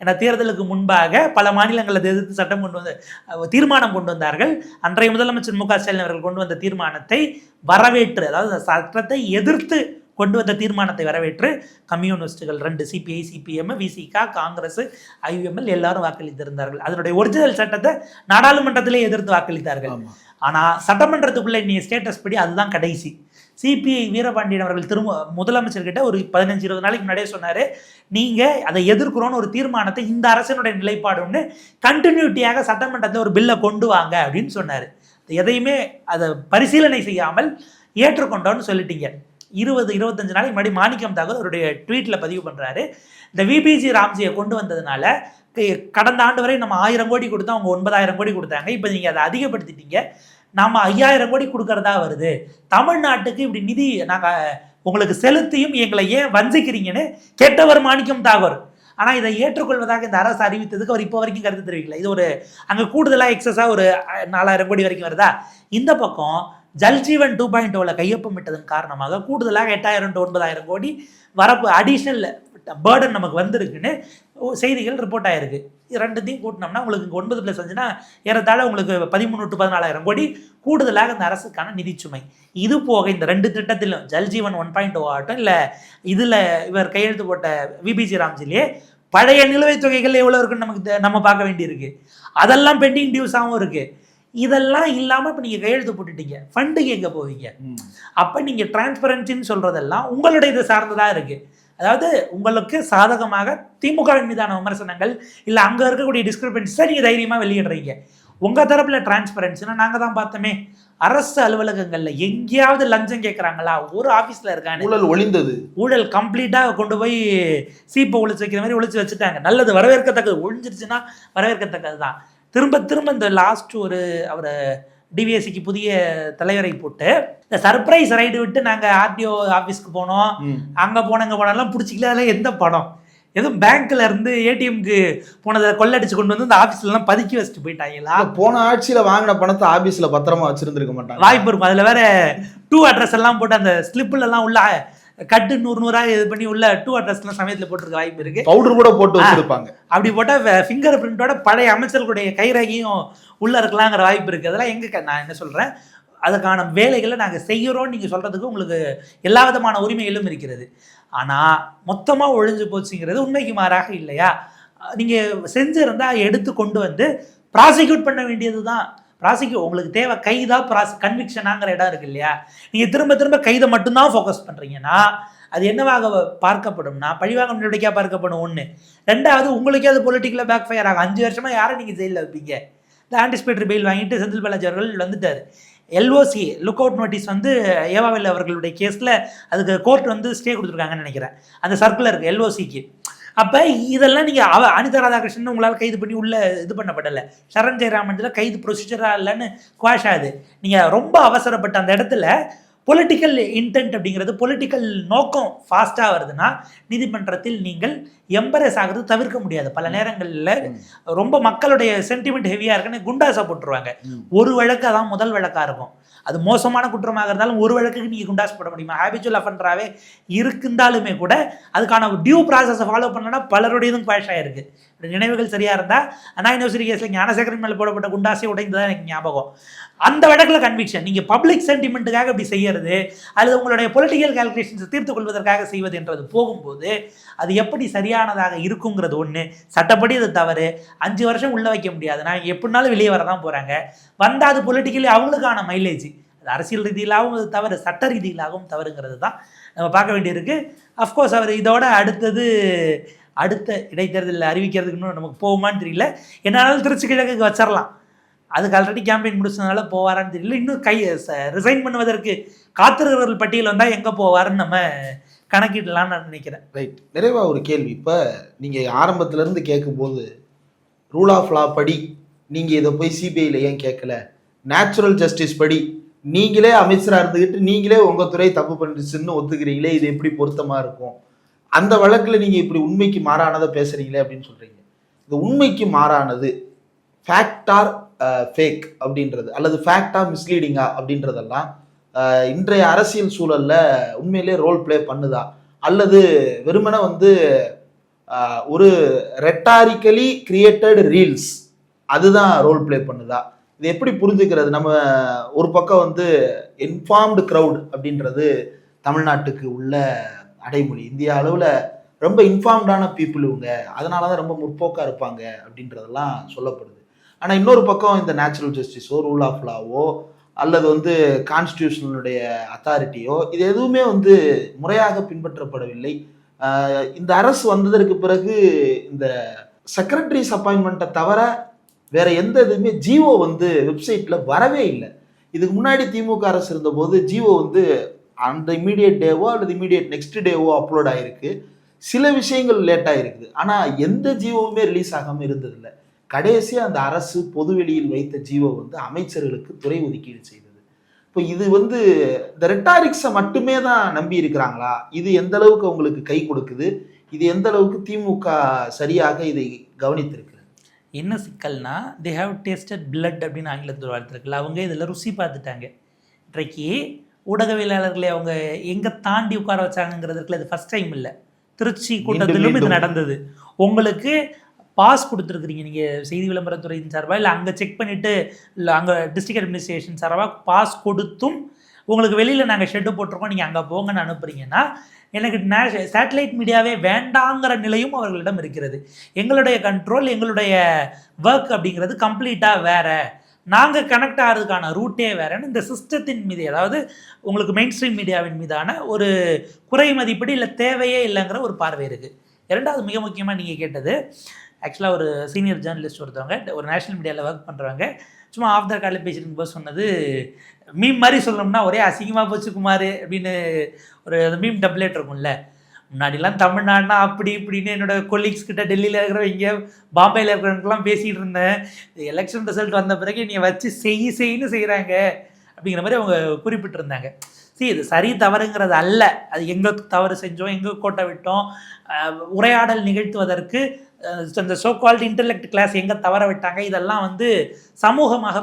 ஏன்னா தேர்தலுக்கு முன்பாக பல மாநிலங்களில் எதிர்த்து சட்டம் தீர்மானம் கொண்டு வந்தார்கள். அன்றைய முதலமைச்சர் மு க ஸ்டாலின் அவர்கள் கொண்டு வந்த தீர்மானத்தை வரவேற்று, அதாவது சட்டத்தை எதிர்த்து கொண்டு வந்த தீர்மானத்தை வரவேற்று கம்யூனிஸ்டுகள் 2 CPI CPM Visika Congress IUML எல்லாரும் வாக்களித்திருந்தார்கள். அதனுடைய ஒரிஜினல் சட்டத்தை நாடாளுமன்றத்திலே எதிர்த்து வாக்களித்தார்கள். ஆனால் சட்டமன்றத்துக்குள்ளே நீ ஸ்டேட்டஸ் படி அதுதான் கடைசி. சிபிஐ வீரபாண்டியன் அவர்கள் முதலமைச்சர்கிட்ட ஒரு 15-20 நாளைக்கு முன்னாடியே சொன்னார், நீங்கள் அதை எதிர்க்கிறோன்னு ஒரு தீர்மானத்தை இந்த அரசினுடைய நிலைப்பாடுன்னு கண்டினியூட்டியாக சட்டமன்றத்தில் ஒரு பில்லை கொண்டு வாங்க அப்படின்னு சொன்னார். எதையுமே அதை பரிசீலனை செய்யாமல் ஏற்றுக்கொண்டோன்னு சொல்லிட்டீங்க. 20-25 நாளைக்கு முன்னாடி மாணிக்கம் தாகூர் அவருடைய ட்வீட்டில் பதிவு பண்ணுறாரு, இந்த விபிஜி ராம்ஜியை கொண்டு வந்ததுனால கடந்த ஆண்டு வரை நம்ம 1000 கோடி கொடுத்தா அவங்க 9,000 கோடி கொடுத்தாங்க, இப்போ நீங்கள் அதை அதிகப்படுத்திட்டீங்க, நாம் 5000 கோடி கொடுக்கறதா வருது, தமிழ்நாட்டுக்கு இப்படி நிதி நாங்கள் உங்களுக்கு செலுத்தியும் எங்களை ஏன் வஞ்சிக்கிறீங்கன்னு கேட்டவர் மாணிக்கம் தாகூர். ஆனால் இதை ஏற்றுக்கொள்வதாக இந்த அரசு அறிவித்ததுக்கு அவர் இப்போ வரைக்கும் கருத்து தெரிவிக்கல. இது ஒரு அங்கே கூடுதலாக எக்ஸஸாக ஒரு 4000 கோடி வரைக்கும் வருதா. இந்த பக்கம் ஜல்ஜீவன் 2.0 கையொப்பமிட்டதன் காரணமாக கூடுதலாக 8000 to 9000 கோடி வரப்பு அடிஷ்னல் பேர்டன் நமக்கு வந்திருக்குன்னு செய்திகள் ரிப்போர்ட் ஆயிருக்கு. இது 2த்தையும் கூட்டினோம்னா உங்களுக்கு 9+5னா ஏறத்தாழ உங்களுக்கு 13 to 14,000 கோடி கூடுதலாக இந்த அரசுக்கான நிதி சுமை. இது போக இந்த 2 திட்டத்திலும் ஜல்ஜீவன் 1.0 ஆகட்டும், இல்லை இதில் இவர் கையெழுத்து போட்ட விபிஜி ராம்ஜிலே பழைய நிலுவைத் தொகைகள் எவ்வளோ இருக்குன்னு நம்ம பார்க்க வேண்டியிருக்கு. அதெல்லாம் பெண்டிங் டியூஸாகவும் இருக்குது. இதெல்லாம் இல்லாமல் இப்போ நீங்கள் கையெழுத்து போட்டுட்டீங்க, ஃபண்டுக்கு எங்கே போவீங்க? அப்போ நீங்கள் டிரான்ஸ்பரன்சின்னு சொல்கிறதெல்லாம் உங்களுடைய இது சார்ந்ததாக இருக்குது. அதாவது உங்களுக்கு சாதகமாக திமுகவின் மீதான விமர்சனங்கள் இல்லை அங்கே இருக்கக்கூடிய டிஸ்கிரிபன்ஸை நீங்கள் தைரியமாக வெளியிடுறீங்க. உங்கள் தரப்பில் டிரான்ஸ்பரன்சினா நாங்கள் தான் பார்த்தோமே, அரசு அலுவலகங்களில் எங்கேயாவது லஞ்சம் கேட்குறாங்களா? ஒரு ஆஃபீஸில் இருக்காங்க ஊழல் ஒளிந்தது, ஊழல் கம்ப்ளீட்டாக கொண்டு போய் சீப்பை ஒழிச்சு வைக்கிற மாதிரி ஒழிச்சு வச்சுட்டாங்க. நல்லது, வரவேற்கத்தக்கது. ஒழிஞ்சிருச்சுன்னா வரவேற்கத்தக்கது தான். திரும்ப இந்த லாஸ்ட் ஒரு அவரை டிவிஎஸ்சிக்கு புதிய தலைவரை போட்டு இந்த சர்ப்ரைஸ் ரைடு விட்டு நாங்கள் ஆர்டிஓ ஆஃபீஸ்க்கு போனோம், அங்கே போனெல்லாம் பிடிச்சிக்கல. அதெல்லாம் எந்த படம்? எதுவும் பேங்க்ல இருந்து ஏடிஎம்க்கு போனதை கொள்ளடிச்சு கொண்டு வந்து இந்த ஆஃபீஸ்லாம் பதுக்கி வச்சுட்டு போயிட்டாங்களா? போன ஆட்சியில் வாங்கின பணத்தை ஆஃபீஸில் பத்திரமா வச்சிருந்துருக்க மாட்டாங்க. வாய்ப்பு இருக்கும். அதில் வேற 2 அட்ரஸ் எல்லாம் போட்டு அந்த ஸ்லிப்லாம் உள்ள கட்டு 100 இது பண்ணி உள்ள 2 அட்ரஸ்லாம் சமயத்தில் போட்டிருக்க வாய்ப்பு இருக்கு. பவுடர் கூட போட்டு வச்சிருப்பாங்க. அப்படி போட்டால் ஃபிங்கர் பிரிண்டோட பழைய அமைச்சர்களுடைய கைரேகையும் உள்ள இருக்கலாங்கிற வாய்ப்பு இருக்கு. அதெல்லாம் எங்க நான் என்ன சொல்றேன், அதுக்கான வேலைகளை நாங்கள் செய்கிறோம்னு நீங்கள் சொல்றதுக்கு உங்களுக்கு எல்லா விதமான உரிமைகளும் இருக்கிறது. ஆனால் மொத்தமாக ஒழிஞ்சு போச்சுங்கிறது உண்மைக்கு மாறாக இல்லையா? நீங்கள் செஞ்சிருந்தால் எடுத்து கொண்டு வந்து ப்ராசிக்யூட் பண்ண வேண்டியது தான். உங்களுக்கு தேவை கைதா கன்விக்ஷனாங்கிற இடம் இருக்கு இல்லையா? நீங்கள் திரும்ப கைதை மட்டும்தான் ஃபோக்கஸ் பண்ணுறீங்கன்னா அது என்னவாக பார்க்கப்படும்னா பழிவாங்க நடவடிக்கையாக பார்க்கப்படும். 1. 2வது உங்களுக்கே அது பொலிட்டிக்கலாக பேக் ஃபயர் ஆகும். 5 வருஷமாக யாரை நீங்கள் ஜெயிலில் வைப்பீங்க? இந்த ஆன்டிசிபேட்டரி பெயில் வாங்கிட்டு செந்தில் பாலாஜி அவர்கள் வந்துட்டார். எல்ஓசி லுக் அவுட் நோட்டீஸ் ஏவாவில் அவர்களுடைய கேஸில் அதுக்கு கோர்ட் ஸ்டே கொடுத்துருக்காங்கன்னு நினைக்கிறேன், அந்த சர்க்குலருக்கு எல்ஓசிக்கு. அப்போ இதெல்லாம் நீங்கள் அனிதா ராதாகிருஷ்ணன் உங்களால் கைது பண்ணி உள்ள இது பண்ணப்படலை. சரண் ஜெயராமன் கைது ப்ரொசீஜராக இல்லைன்னு குவாஷ் ஆகுது. நீங்கள் ரொம்ப அவசரப்பட்ட அந்த இடத்துல பொலிட்டிக்கல் இன்டென்ட் அப்படிங்கிறது, பொலிட்டிக்கல் நோக்கம் ஃபாஸ்ட்டாக வருதுன்னா நீதிமன்றத்தில் நீங்கள் எம்பரஸ் ஆகிறது தவிர்க்க முடியாது. பல நேரங்களில் ரொம்ப மக்களுடைய சென்டிமெண்ட் ஹெவியாக இருக்குன்னு குண்டாஸை போட்டுருவாங்க. ஒரு வழக்கு அதான் முதல் வழக்காக இருக்கும். அது மோசமான குற்றமாக இருந்தாலும் ஒரு வழக்குக்கு நீங்கள் குண்டாஸ் போட முடியுமா? ஹேபிச்சுவல் அஃபெண்டராகவே இருந்தாலுமே கூட அதுக்கான டியூ ப்ராசஸை ஃபாலோ பண்ணனா பலருடையதும் குவாஷ் ஆகிருக்கு. நினைவுகள் சரியாக இருந்தால் அண்ணா யூனிவர்சிட்டி கேஸில் ஞானசேகரன் மேலே போடப்பட்ட குண்டாசை உடைந்ததான் எனக்கு ஞாபகம். அந்த வழக்கில் கன்விக்ஷன். நீங்கள் பப்ளிக் சென்டிமெண்ட்டுக்காக இப்படி செய்யறது அல்லது உங்களுடைய பொலிட்டிக்கல் கால்குலேஷன்ஸை தீர்த்து கொள்வதற்காக செய்வது என்றது போகும்போது அது எப்படி சரியானதாக இருக்குங்கிறது ஒன்று. சட்டப்படி அது தவறு. 5 வருஷம் உள்ளே வைக்க முடியாது. நான் எப்படினாலும் வெளியே வர தான் போகிறாங்க. வந்தால் அது பொலிட்டிக்கலி அவங்களுக்கான மைலேஜ். அது அரசியல் ரீதியிலாகவும் அது தவறு, சட்ட ரீதியிலாகவும் தவறுங்கிறது தான் நம்ம பார்க்க வேண்டியிருக்கு. அஃப்கோர்ஸ் அவர் இதோட அடுத்த இடைத்தேர்தலில் அறிவிக்கிறதுக்கு இன்னும் நமக்கு போகுமான்னு தெரியல. என்னாலும் திருச்சி கிழக்குக்கு வச்சிடலாம். அதுக்கு ஆல்ரெடி கேம்பெயின் முடிச்சதுனால போவாரான்னு தெரியல. இன்னும் ரிசைன் பண்ணுவதற்கு காத்திருக்கிறவர்கள் பட்டியல் வந்தால் எங்கே போவாருன்னு நம்ம கணக்கிடலாம்னு நான் நினைக்கிறேன். ரைட். நிறைவாக ஒரு கேள்வி. இப்போ நீங்கள் ஆரம்பத்திலேருந்து கேட்கும்போது ரூல் ஆஃப் லா படி நீங்கள் இதை போய் சிபிஐயில் ஏன் கேட்கல, நேச்சுரல் ஜஸ்டிஸ் படி நீங்களே அமைச்சராக இருந்துக்கிட்டு நீங்களே உங்கள் துறை தப்பு பண்ணிடுச்சுன்னு ஒத்துக்கிறீங்களே, இது எப்படி பொருத்தமாக இருக்கும்? அந்த வழக்கில் நீங்கள் இப்படி உண்மைக்கு மாறானதை பேசுகிறீங்களே அப்படின்னு சொல்கிறீங்க. இந்த உண்மைக்கு மாறானது ஃபேக்ட் ஆர் ஃபேக் அப்படின்றது, அல்லது ஃபேக்டா மிஸ்லீடிங்கா அப்படின்றதெல்லாம் இன்றைய அரசியல் சூழலில் உண்மையிலே ரோல் ப்ளே பண்ணுதா, அல்லது வெறுமனே ஒரு ரெட்டாரிக்கலி கிரியேட்டட் ரீல்ஸ் அதுதான் ரோல் ப்ளே பண்ணுதா? இது எப்படி புரிஞ்சுக்கிறது? நம்ம ஒரு பக்கம் இன்ஃபார்ம்டு க்ரௌட் அப்படின்றது தமிழ்நாட்டுக்கு உள்ள அடைமொழி. இந்தியா அளவில் ரொம்ப இன்ஃபார்ம்டான பீப்புள் இவங்க, அதனால தான் ரொம்ப முற்போக்காக இருப்பாங்க அப்படின்றதெல்லாம் சொல்லப்படுது. ஆனால் இன்னொரு பக்கம் இந்த நேச்சுரல் ஜஸ்டிஸோ ரூல் ஆஃப் லாவோ அல்லது கான்ஸ்டியூஷனுடைய அத்தாரிட்டியோ இது எதுவுமே முறையாக பின்பற்றப்படவில்லை. இந்த அரசு வந்ததற்கு பிறகு இந்த செக்ரட்டரிஸ் அப்பாயின்மெண்ட்டை தவிர வேற எந்த இதுவுமே ஜிஓ வெப்சைட்ல வரவே இல்லை. இதுக்கு முன்னாடி திமுக அரசு இருந்தபோது ஜிஓ அந்த இமீடியட் டேவோ அல்லது இமீடியட் நெக்ஸ்ட் டேவோ அப்லோட் ஆகிருக்கு. சில விஷயங்கள் லேட் ஆகிருக்குது. ஆனால் எந்த ஜிஓவுமே ரிலீஸ் ஆகாமல் இருந்ததில்லை. கடைசியாக அந்த அரசு பொதுவெளியில் வைத்த ஜிஓ அமைச்சர்களுக்கு துறை ஒதுக்கீடு செய்தது. இப்போ இது இந்த ரெட்டாரிக்ஸை மட்டுமே தான் நம்பி இருக்கிறாங்களா? இது எந்த அளவுக்கு அவங்களுக்கு கை கொடுக்குது? இது எந்த அளவுக்கு திமுக சரியாக இதை கவனித்திருக்கு? என்ன சிக்கல்னா, தே ஹாவ் டேஸ்டட் பிளட் அப்படின்னு ஆங்கிலத்தில் வாழ்த்துருக்குல்ல, அவங்க இதில் ருசி பார்த்துட்டாங்க. இன்றைக்கு ஊடகவியலாளர்களை அவங்க எங்கே தாண்டி உட்கார வச்சாங்கிறதுக்குள்ள இது ஃபஸ்ட் டைம் இல்லை. திருச்சி கூட்டத்திலும் இது நடந்தது. உங்களுக்கு பாஸ் கொடுத்துருக்குறீங்க நீங்கள் செய்தி விளம்பரத்துறையின் சார்பாக, இல்லை அங்கே செக் பண்ணிவிட்டு இல்லை அங்கே டிஸ்ட்ரிக்ட் அட்மினிஸ்ட்ரேஷன் சார்பாக பாஸ் கொடுத்தும் உங்களுக்கு வெளியில் நாங்கள் ஷெட்டு போட்டிருக்கோம் நீங்கள் அங்கே போங்கன்னு அனுப்புறீங்கன்னா எனக்கு சேட்டலைட் மீடியாவே வேண்டாங்கிற நிலையும் அவர்களிடம் இருக்கிறது. எங்களுடைய கண்ட்ரோல், எங்களுடைய ஒர்க் அப்படிங்கிறது கம்ப்ளீட்டாக வேறு, நாங்கள் கனெக்ட் ஆகிறதுக்கான ரூட்டே வேறுன்னு இந்த சிஸ்டத்தின் மீது, அதாவது உங்களுக்கு மெயின் ஸ்ட்ரீம் மீடியாவின் மீதான ஒரு குறை மதிப்பீடு இல்லை தேவையே இல்லைங்கிற ஒரு பார்வை இருக்குது. இரண்டாவது மிக முக்கியமாக நீங்கள் கேட்டது, ஆக்சுவலாக ஒரு சீனியர் ஜேர்னலிஸ்ட் ஒருத்தவங்க ஒரு நேஷனல் மீடியாவில் ஒர்க் பண்ணுறவங்க சும்மா ஆஃப் த காலில் பேசிட்டு போது சொன்னது, மீம் மாதிரி சொல்லணும்னா ஒரே அசிங்கமாக போச்சு குமார் அப்படின்னு ஒரு மீம் டப்லேட் இருக்கும்ல. முன்னாடிலாம் தமிழ்நாடுனா அப்படி இப்படின்னு என்னோட கொலீக்ஸ் கிட்ட டெல்லியில் இருக்கிறவங்க பாம்பேயில் இருக்கிறவங்களுக்குலாம் பேசிகிட்டு இருந்தேன். எலெக்ஷன் ரிசல்ட் வந்த பிறகு நீ வச்சு செய்யின்னு செய்கிறாங்க அப்படிங்கிற மாதிரி அவங்க குறிப்பிட்டிருந்தாங்க. இது சரி தவறுங்கிறது அல்ல, அது எங்கே தவறு செஞ்சோம், எங்கே கோட்டை விட்டோம், உரையாடல் நிகழ்த்துவதற்கு அந்த சோகால்டு இன்டெலெக்ட் கிளாஸ் எங்கே தவற விட்டாங்க, இதெல்லாம் சமூகமாக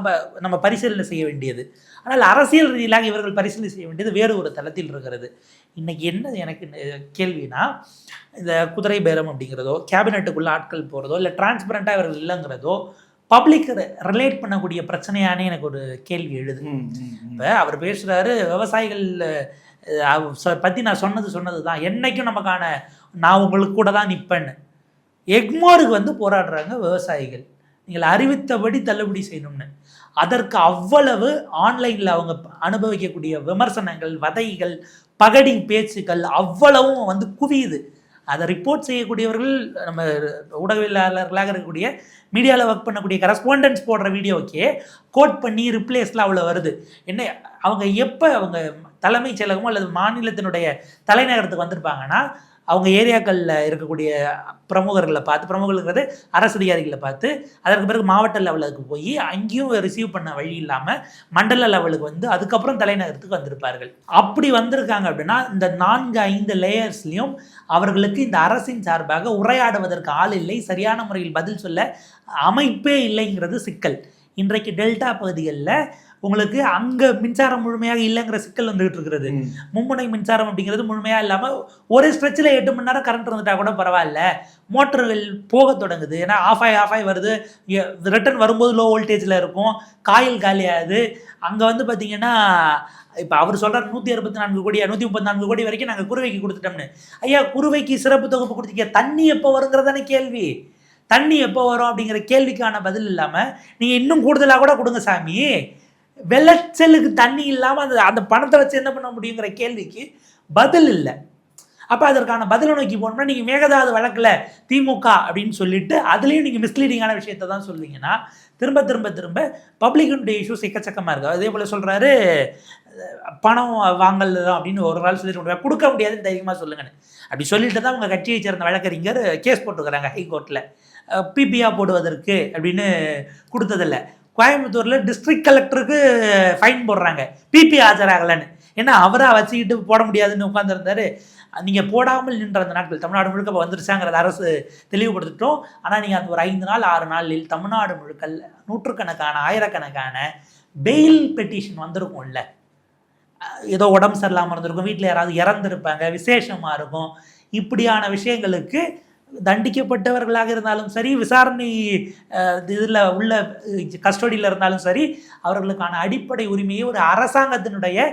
நம்ம பரிசீலனை செய்ய வேண்டியது. ஆனால் அரசியல் ரீதியிலாக இவர்கள் பரிசீலனை செய்ய வேண்டியது வேறு ஒரு தளத்தில் இருக்கிறது. இன்றைக்கி என்ன எனக்கு கேள்வினா, இந்த குதிரை பேரம் அப்படிங்கிறதோ, கேபினெட்டுக்குள்ளே ஆட்கள் போகிறதோ, இல்லை டிரான்ஸ்பரண்ட்டாக இவர்கள் இல்லைங்கிறதோ பப்ளிக் ரிலேட் பண்ணக்கூடிய பிரச்சனையானே எனக்கு ஒரு கேள்வி எழுது. இப்போ அவர் பேசுகிறாரு விவசாயிகள் பற்றி நான் சொன்னது தான் என்றைக்கும் நமக்கான நான் உங்களுக்கு கூட தான் நிற்பேன்னு. எக்மோருக்கு போராடுறாங்க விவசாயிகள், நீங்கள் அறிவித்தபடி தள்ளுபடி செய்யணும்னு. அதற்கு அவ்வளவு ஆன்லைனில் அவங்க அனுபவிக்கக்கூடிய விமர்சனங்கள், வதைகள், பகடி பேச்சுக்கள் அவ்வளவும் குவியுது. அதை ரிப்போர்ட் செய்யக்கூடியவர்கள் நம்ம ஊடகவியலாளர்களாக இருக்கக்கூடிய மீடியாவில் ஒர்க் பண்ணக்கூடிய கரஸ்பாண்டன்ஸ் போடுற வீடியோக்கே கோட் பண்ணி ரிப்ளேஸ்லாம் அவ்வளோ வருது. என்ன அவங்க எப்போ அவங்க தலைமைச் செயலகமோ அல்லது மாநிலத்தினுடைய தலைநகரத்துக்கு வந்திருப்பாங்கன்னா அவங்க ஏரியாக்களில் இருக்கக்கூடிய பிரமுகர்களுங்கிறது அரசு அதிகாரிகளை பார்த்து அதற்கு பிறகு மாவட்ட லெவலுக்கு போய் அங்கேயும் ரிசீவ் பண்ண வழி இல்லாமல் மண்டல லெவலுக்கு அதுக்கப்புறம் தலைநகரத்துக்கு வந்திருப்பார்கள். அப்படி வந்திருக்காங்க அப்படின்னா இந்த 4-5 லேயர்ஸ்லையும் அவர்களுக்கு இந்த அரசின் சார்பாக உரையாடுவதற்கு ஆள் இல்லை, சரியான முறையில் பதில் சொல்ல அமைப்பே இல்லைங்கிறது சிக்கல். இன்றைக்கு டெல்டா பகுதிகளில் உங்களுக்கு அங்கே மின்சாரம் முழுமையாக இல்லைங்கிற சிக்கல் வந்துகிட்டு இருக்கிறது. மும்முனை மின்சாரம் அப்படிங்கிறது முழுமையாக இல்லாமல் ஒரு ஸ்ட்ரெச்சில் 8 மணி நேரம் கரண்ட் இருந்துட்டா கூட பரவாயில்ல, மோட்டர்கள் போக தொடங்குது. ஏன்னா ஆஃப் ஆகி வருது, ரிட்டர்ன் வரும்போது லோ வோல்டேஜில் இருக்கும், காயில் காலியாகுது. அங்கே வந்து பார்த்தீங்கன்னா இப்போ அவர் சொல்கிறார் 164 கோடி 134 கோடி வரைக்கும் நாங்கள் குறுவைக்கு கொடுத்துட்டோம்னு. ஐயா, குறுவைக்கு சிறப்பு தொகுப்பு கொடுத்தீங்க, தண்ணி எப்போ வருங்கிறதானே கேள்வி. தண்ணி எப்போ வரும் அப்படிங்கிற கேள்விக்கான பதில் இல்லாமல் நீங்கள் இன்னும் கூடுதலாக கூட கொடுங்க சாமி, விளைச்சலுக்கு தண்ணி இல்லாமல் அந்த பணத்தை வச்சு என்ன பண்ண முடியுங்கிற கேள்விக்கு பதில் இல்லை. அப்போ அதற்கான பதிலை நோக்கி போனோம்னா நீங்கள் மேகதாது வழக்கில் திமுக அப்படின்னு சொல்லிட்டு அதுலேயும் நீங்கள் மிஸ்லீடிங்கான விஷயத்தை தான் சொல்லுவீங்கன்னா திரும்ப திரும்ப திரும்ப பப்ளிக்குடைய இஷ்யூஸ் எக்கச்சக்கமாக இருக்குது. அதே போல் சொல்கிறாரு பணம் வாங்கல் அப்படின்னு ஒரு நாள் சொல்லிட்டு கொடுக்க முடியாதுன்னு தைரியமாக சொல்லுங்கன்னு. அப்படி சொல்லிட்டு தான் உங்கள் கட்சியை சேர்ந்த வழக்கறிஞர் கேஸ் போட்டுக்கிறாங்க ஹைகோர்ட்டில், பிபிஆ போடுவதற்கு அப்படின்னு கொடுத்ததில்லை. கோயம்புத்தூரில் டிஸ்ட்ரிக்ட் கலெக்டருக்கு ஃபைன் போடுறாங்க பிபி ஆஜராகலைன்னு. ஏன்னா அவராக வச்சுக்கிட்டு போட முடியாதுன்னு உட்காந்துருந்தாரு. நீங்கள் போடாமல் நின்ற அந்த நாட்கள் தமிழ்நாடு முழுக்க இப்போ வந்துருச்சாங்கிறத அரசு தெளிவுபடுத்திட்டோம். ஆனால் நீங்கள் அந்த ஒரு 5 நாள் 6 நாளில் தமிழ்நாடு முழுக்க நூற்றுக்கணக்கான ஆயிரக்கணக்கான பெயில் பெட்டிஷன் வந்திருக்கும்ல. ஏதோ உடம்பு சரியில்லாமல் இருந்திருக்கும், வீட்டில் யாராவது இறந்துருப்பாங்க, விசேஷமாக இருக்கும். இப்படியான விஷயங்களுக்கு தண்டிக்கப்பட்டவர்களாக இருந்தாலும் சரி, விசாரணை இதில் உள்ள கஸ்டடியில் இருந்தாலும் சரி, அவர்களுக்கான அடிப்படை உரிமையை ஒரு அரசாங்கத்தினுடைய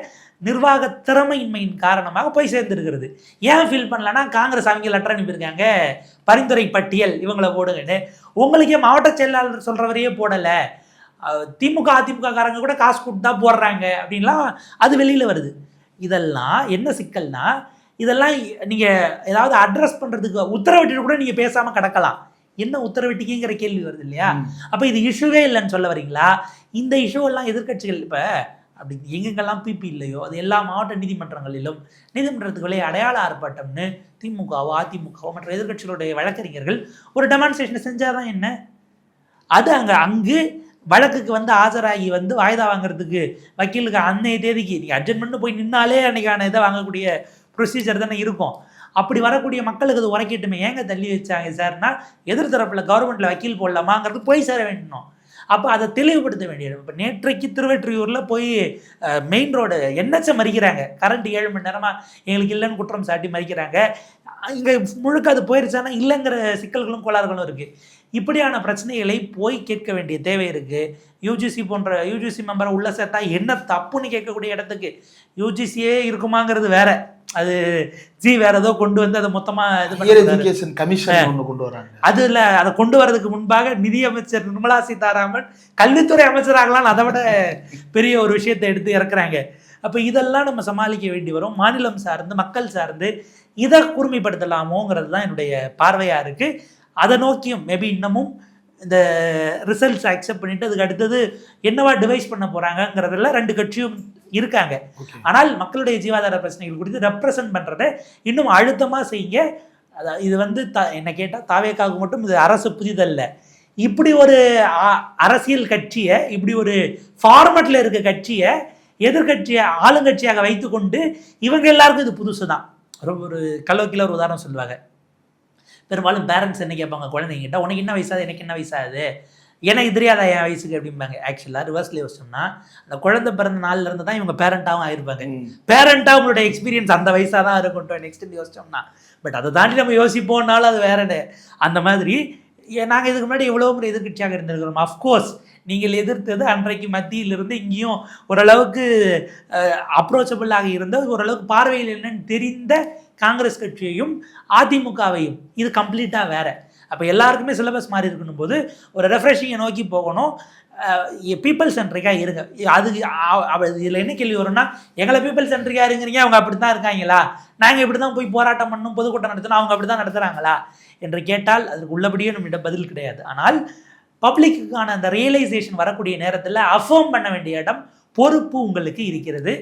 நிர்வாக திறமையின்மையின் காரணமாக போய் சேர்ந்துருக்கிறது. ஏன் ஃபீல் பண்ணலன்னா, காங்கிரஸ் அவங்க லெட்டர் அனுப்பியிருக்காங்க பரிந்துரை பட்டியல் இவங்களை போடுங்கன்னு. உங்களுக்கே மாவட்ட செயலாளர் சொல்கிறவரையே போடலை, திமுக அதிமுக காரங்க கூட காசு கொடுத்து தான் போடுறாங்க அப்படின்லாம் அது வெளியில் வருது. இதெல்லாம் என்ன சிக்கல்னா, இதெல்லாம் நீங்கள் ஏதாவது அட்ரஸ் பண்ணுறதுக்கு உத்தரவிட்டு கூட நீங்கள் பேசாமல் கிடக்கலாம். என்ன உத்தரவிட்டீங்கிற கேள்வி வருது இல்லையா? அப்போ இது இஷ்யூவே இல்லைன்னு சொல்ல வரீங்களா? இந்த இஷ்யூவெல்லாம் எதிர்கட்சிகள் இப்போ அப்படி எங்கெங்கெல்லாம் பிபி இல்லையோ அது எல்லா மாவட்ட நீதிமன்றங்களிலும் நீதிமன்றத்துக்குள்ளே அடையாள ஆர்ப்பாட்டம்னு திமுகவோ அதிமுகவோ மற்ற எதிர்கட்சிகளுடைய வழக்கறிஞர்கள் ஒரு டெமான்ஸ்ட்ரேஷனை செஞ்சால் தான் என்ன? அது அங்கு வழக்குக்கு வந்து ஆஜராகி வந்து வாய்தா வாங்குறதுக்கு வக்கீலுக்கு அன்னைய தேதிக்கு நீங்கள் அட்ஜென்மெண்ட் போய் நின்னாலே அன்றைக்கான இதை வாங்கக்கூடிய ப்ரொசீஜர் தானே இருக்கும். அப்படி வரக்கூடிய மக்களுக்கு அது உரைக்கட்டுமே. ஏங்க தள்ளி வச்சாங்க சார்னா, எதிர்த்தரப்பில் கவர்மெண்ட்டில் வக்கீல் போடலாமாங்கிறது போய் சேர வேண்டணும். அப்போ அதை தெளிவுபடுத்த வேண்டியது. இப்போ நேற்றைக்கு திருவெற்றியூரில் போய் மெயின் ரோடு என்எச்சை மறிக்கிறாங்க. கரண்ட் 7 மணி நேரமாக எங்களுக்கு இல்லைன்னு குற்றம் சாட்டி மறிக்கிறாங்க. இங்கே முழுக்க அது போயிருச்சானா இல்லைங்கிற சிக்கல்களும் கோளாறுகளும் இருக்குது. இப்படியான பிரச்சனைகளை போய் கேட்க வேண்டிய தேவை இருக்குது. யூஜிசி மெம்பரை உள்ள சேர்த்தா என்ன தப்புன்னு கேட்கக்கூடிய இடத்துக்கு யூஜிசியே இருக்குமாங்கிறது வேற, அது வேற ஏதோ கொண்டு வந்து அதை மொத்தமாக இது கமிஷன் கொண்டு வராங்க. அதில் அதை கொண்டு வரதுக்கு முன்பாக நிதியமைச்சர் நிர்மலா சீதாராமன் கல்வித்துறை அமைச்சராகலாம் அதை விட பெரிய ஒரு விஷயத்தை எடுத்து இறக்குறாங்க. அப்போ இதெல்லாம் நம்ம சமாளிக்க வேண்டி வரும். மாநிலம் சார்ந்து மக்கள் சார்ந்து இதை கூர்மைப்படுத்தலாமோங்கிறது தான் என்னுடைய பார்வையாக இருக்குது. அதை நோக்கியும் மேபி இன்னமும் இந்த ரிசல்ட்ஸ் அக்செப்ட் பண்ணிட்டு அதுக்கு அடுத்தது என்னவா டிவைஸ் பண்ண போகிறாங்கங்கிறதுல 2 கட்சியும் இருக்காங்க. ஆனால் மக்களுடைய ஜீவாதார பிரச்சனைகள் குறித்து ரெப்ரசன்ட் பண்ணுறதை இன்னும் அழுத்தமாக செய்யுங்க. இது வந்து என்ன கேட்டால் தாவேக்காவுக்கு மட்டும் இது அரசு புதிதல்ல. இப்படி ஒரு அரசியல் கட்சியை, இப்படி ஒரு ஃபார்மட்டில் இருக்க கட்சியை எதிர்கட்சியை ஆளுங்கட்சியாக வைத்துக்கொண்டு இவங்க எல்லாருக்கும் இது புதுசு தான். ஒரு கலோக்கில ஒரு உதாரணம் சொல்லுவாங்க. பெரும்பாலும் பேரண்ட்ஸ் என்ன கேட்பாங்க குழந்தைங்கிட்ட, உனக்கு என்ன வயசாது எனக்கு என்ன வயசாகுது, எனக்கு தெரியாதா என் வயசுக்கு அப்படிம்பாங்க. ஆக்சுவலாக ரிவர்ஸ்ல யோசிச்சோம்னா அந்த குழந்தை பிறந்த நாள்ல இருந்து தான் இவங்க பேரண்டாகவும் ஆயிருப்பாங்க. பேரண்டாக உங்களோட எக்ஸ்பீரியன்ஸ் அந்த வயசாக தான் இருக்கும் நெக்ஸ்ட் யோசிச்சோம்னா. பட் அதை தாண்டி நம்ம யோசிப்போம்னாலும் அது வேற. அந்த மாதிரி நாங்கள் இதுக்கு முன்னாடி எவ்வளோ முறை எதிர்கட்சியாக இருந்திருக்கிறோம். அஃப்கோர்ஸ் நீங்கள் எதிர்த்தது அன்றைக்கு மத்தியிலிருந்து இங்கேயும் ஓரளவுக்கு அப்ரோச்சபிளாக இருந்த, ஓரளவுக்கு பார்வையில் என்னன்னு தெரிந்த காங்கிரஸ் கட்சியையும் அதிமுகவையும் இது கம்ப்ளீட்டாக வேற. அப்போ எல்லாருக்குமே சிலபஸ் மாறி இருக்கணும் போது ஒரு ரெஃப்ரெஷிங்கை நோக்கி போகணும். பீப்புள் சென்ட்ரிக்காக இருங்க. இதில் என்ன கேள்வி வரும்னா, எங்களை பீப்புள் சென்ட்ரிக்காக இருங்கிறீங்க, அவங்க அப்படி தான் இருக்காங்களா, நாங்கள் இப்படி தான் போய் போராட்டம் பண்ணணும் பொதுக்கூட்டம் நடத்தணும், அவங்க அப்படி தான் நடத்துகிறாங்களா என்று கேட்டால் அதற்கு உள்ளபடியே நம்மிடம் பதில் கிடையாது. ஆனால் பப்ளிக்குக்கான அந்த ரியலைசேஷன் வரக்கூடிய நேரத்தில் அஃபர்ம் பண்ண வேண்டிய இடம் பொறுப்பு உங்களுக்கு இருக்கிறது.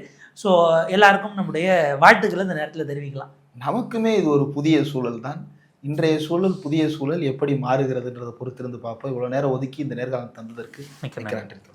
ஸோ எல்லாருக்கும் நம்முடைய வாழ்த்துக்களை இந்த நேரத்தில் தெரிவிக்கலாம். நமக்குமே இது ஒரு புதிய சூழல் தான். இன்றைய சூழல் புதிய சூழல் எப்படி மாறுகிறதுன்றதை பொறுத்திருந்து பார்ப்போம். இவ்வளோ நேரம் ஒதுக்கி இந்த நேர்காணல் தந்ததற்கு மிக்க நன்றி.